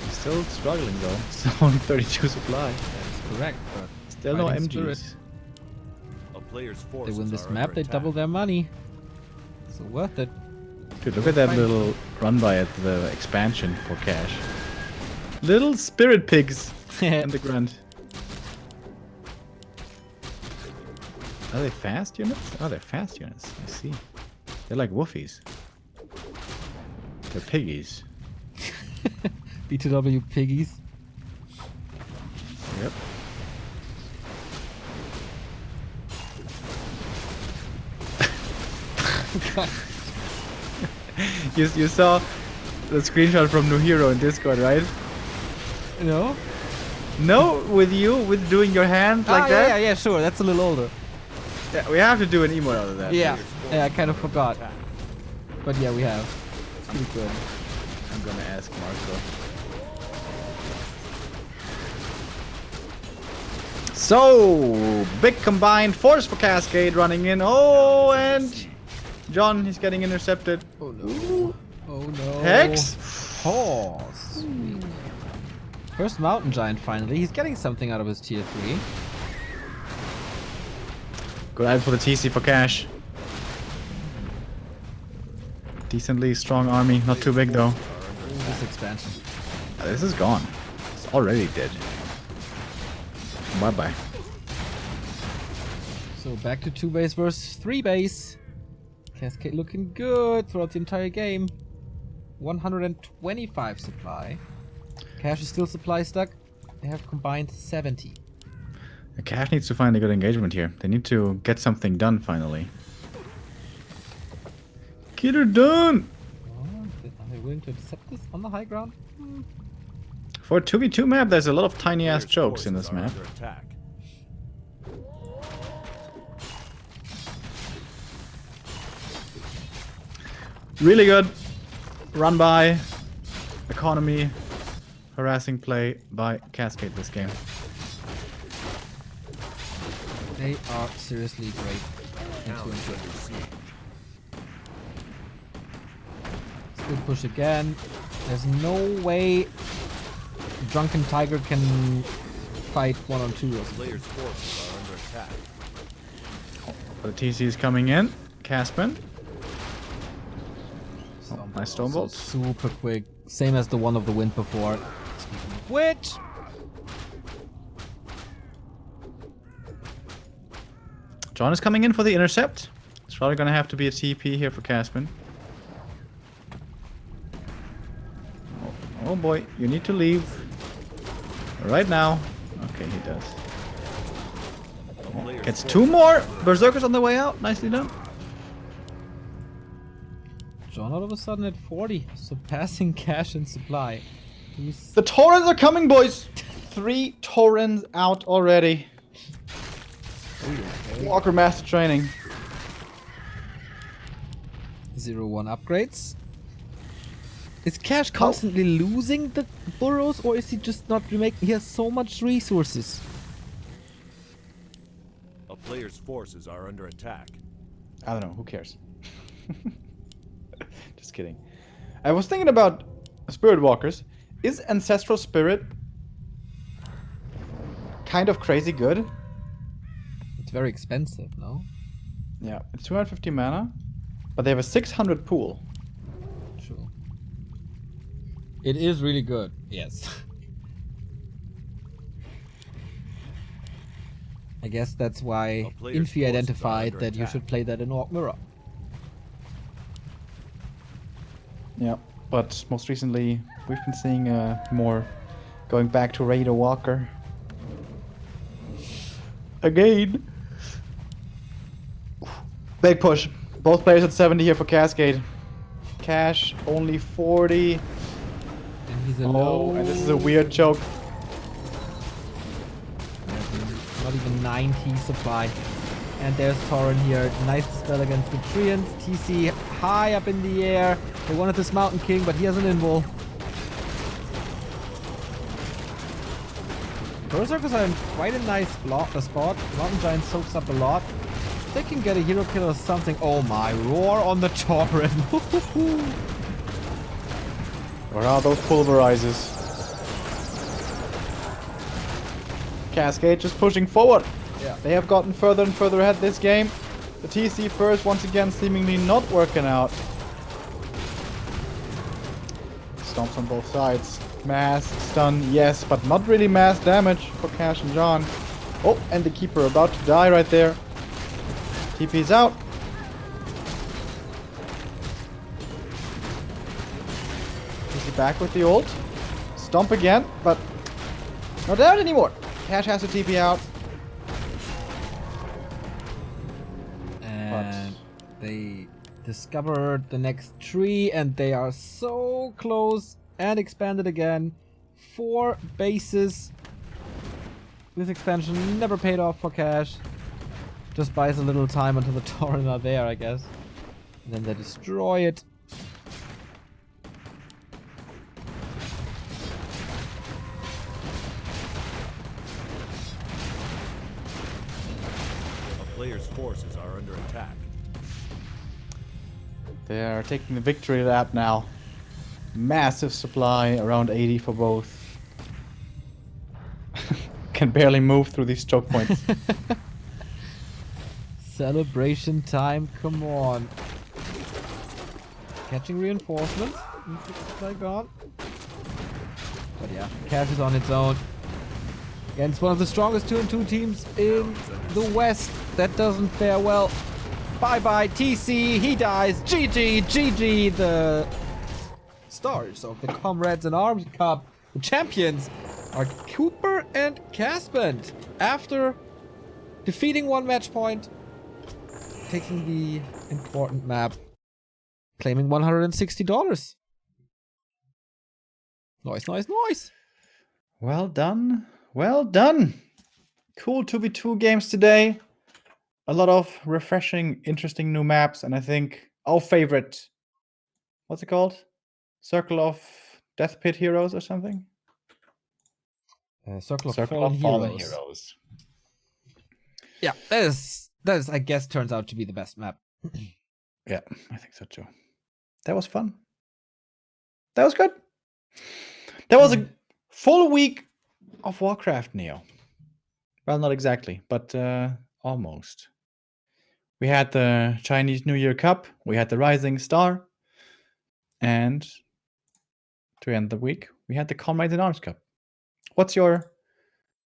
He's still struggling though. Still on 32 supply. That is correct, but Still no fighting MGs. spirit. A player's They forces win this are map, under they attack. double their money. So worth it. Dude, look at that little run by at the expansion for cash. Little spirit pigs in the grunt. Are they fast units? Oh, they're fast units. I see. They're like woofies. They're piggies. B2W piggies. Yep. You saw the screenshot from New Hero in Discord, right? No? No, with you, with doing your hands like that? Yeah, sure. That's a little older. Yeah, we have to do an emote out of that. Yeah, I kind of forgot. But yeah, we have. It's pretty good. I'm gonna ask Marco. So, big combined force for Cascade running in. Oh, and John, he's getting intercepted. Oh no. Oh no. Hex? Oh, sweet. First Mountain Giant finally. He's getting something out of his tier 3. Good item for the TC for cash. Decently strong army, not too big though. This expansion. This is gone. It's already dead. Bye bye. So back to 2 base versus 3 base. Cascade looking good throughout the entire game. 125 supply. Cash is still supply stuck. They have combined 70. The cash needs to find a good engagement here. They need to get something done finally. Get her done! Oh, are they willing to accept this on the high ground? For a 2v2 map, there's a lot of tiny ass Player's chokes in forces this are map. under attack. Really good. Run by. Economy. Harassing play by Cascade this game. They are seriously great. Town Into is it. under siege. Good push again. There's no way Drunken Tiger can fight 1-on-2. The player's forces are under attack. The TC is coming in. Caspend. Stomp nice also Stonebolt. super quick. Same as the one of the wind before. Speaking of which, John is coming in for the intercept. It's probably gonna have to be a TP here for Caspend. Oh boy, you need to leave. Right now. Okay, he does. The player's Gets forces 2 more. are under Berserkers on the way out. Nicely done. John all of a sudden at 40, surpassing cash and supply. He's The Torrents are coming, boys. 3 Torrents out already. Walker Master Training. 0-1 upgrades. Is Cash constantly losing the burrows, or is he just not remaking? He has so much resources. A player's forces are under attack. I don't know. Who cares? Just kidding. I was thinking about Spirit Walkers. Is Ancestral Spirit kind of crazy good? It's very expensive, no? Yeah, it's 250 mana, but they have a 600 pool. True. It is really good, yes. I guess that's why A player's Infi forces are identified under that you attack. should play that in Orc Mirror. Yeah, but most recently we've been seeing more going back to Raider Walker. Again. Big push. Both players at 70 here for Cascade. Cash only 40. And he's Oh, alone. and this is a weird choke. Not even 90 supply. And there's Tauren here. Nice dispel against the Treants. TC high up in the air. They wanted this Mountain King, but he has an invul. Berserkers are in quite a nice spot. Mountain Giant soaks up a lot. They can get a hero kill or something. Oh my, roar on the Tauren. Where are those pulverizers? Cascade just pushing forward. Yeah. They have gotten further and further ahead this game. The TC first, once again, seemingly not working out. Stomps on both sides. Mass, stun, yes, but not really mass damage for Cash and John. Oh, and the Keeper about to die right there. TP's out. TC back with the ult. Stomp again, but not out anymore. Cash has to TP out. And they discovered the next tree, and they are so close and expanded again. 4 bases. This expansion never paid off for Cash. Just buys a little time until the Tauren are there, I guess. And then they destroy it. A player's forces are under attack. They are taking the victory lap now. Massive supply, around 80 for both. Can barely move through these choke points. Celebration time, come on. Catching reinforcements. Supply gone. But yeah, Cash is on its own. Against one of the strongest 2-2 teams in the West. That doesn't fare well. Bye-bye, TC. He dies. GG, GG. The stars of the Comrades in Arms Cup, the champions, are Cooper and Caspend. After defeating 1 match point, taking the important map, claiming $160. Nice, nice, nice. Well done. Well done. Cool 2v2 games today. A lot of refreshing, interesting new maps, and I think our favorite what's it called? Circle of Death Pit Heroes or something? Circle of Circle Fallen of Fallen Heroes. Heroes. Yeah, that is I guess turns out to be the best map. Yeah, I think so too. That was fun. That was good. That was a full week of Warcraft, Neo. Well, not exactly, but almost. We had the Chinese New Year Cup. We had the Rising Star. And to end the week, we had the Comrades in Arms Cup. What's your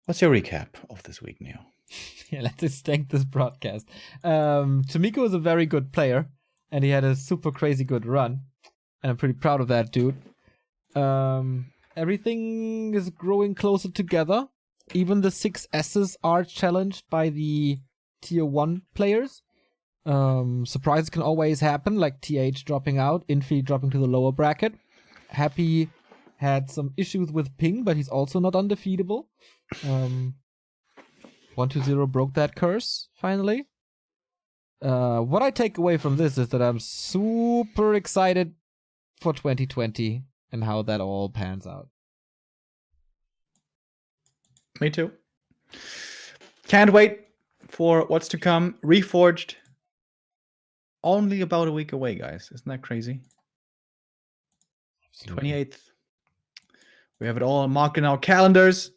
recap of this week, Neo? Yeah, let's extend this broadcast. Tamiko is a very good player, and he had a super crazy good run. And I'm pretty proud of that dude. Everything is growing closer together. Even the 6S's are challenged by the tier 1 players. Surprises can always happen, like TH dropping out, Infi dropping to the lower bracket. Happy had some issues with ping, but he's also not undefeatable. 120 broke that curse, finally. What I take away from this is that I'm super excited for 2020 and how that all pans out. Me too. Can't wait for what's to come. Reforged. Only about a week away, guys. Isn't that crazy? Absolutely. 28th. We have it all marked in our calendars.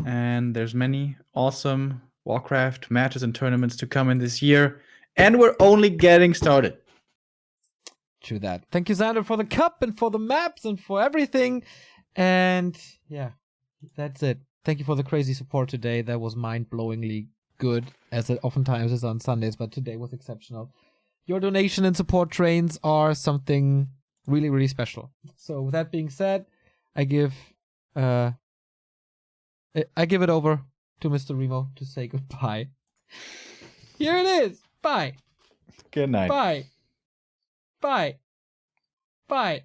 And there's many awesome Warcraft matches and tournaments to come in this year. And we're only getting started. True that. Thank you, Xander, for the cup and for the maps and for everything. And yeah, that's it. Thank you for the crazy support today. That was mind-blowingly good, as it oftentimes is on Sundays, but today was exceptional. Your donation and support trains are something really, really special. So with that being said, I give it over to Mr. Remo to say goodbye. Here it is. Bye. Good night. Bye. Bye. Bye.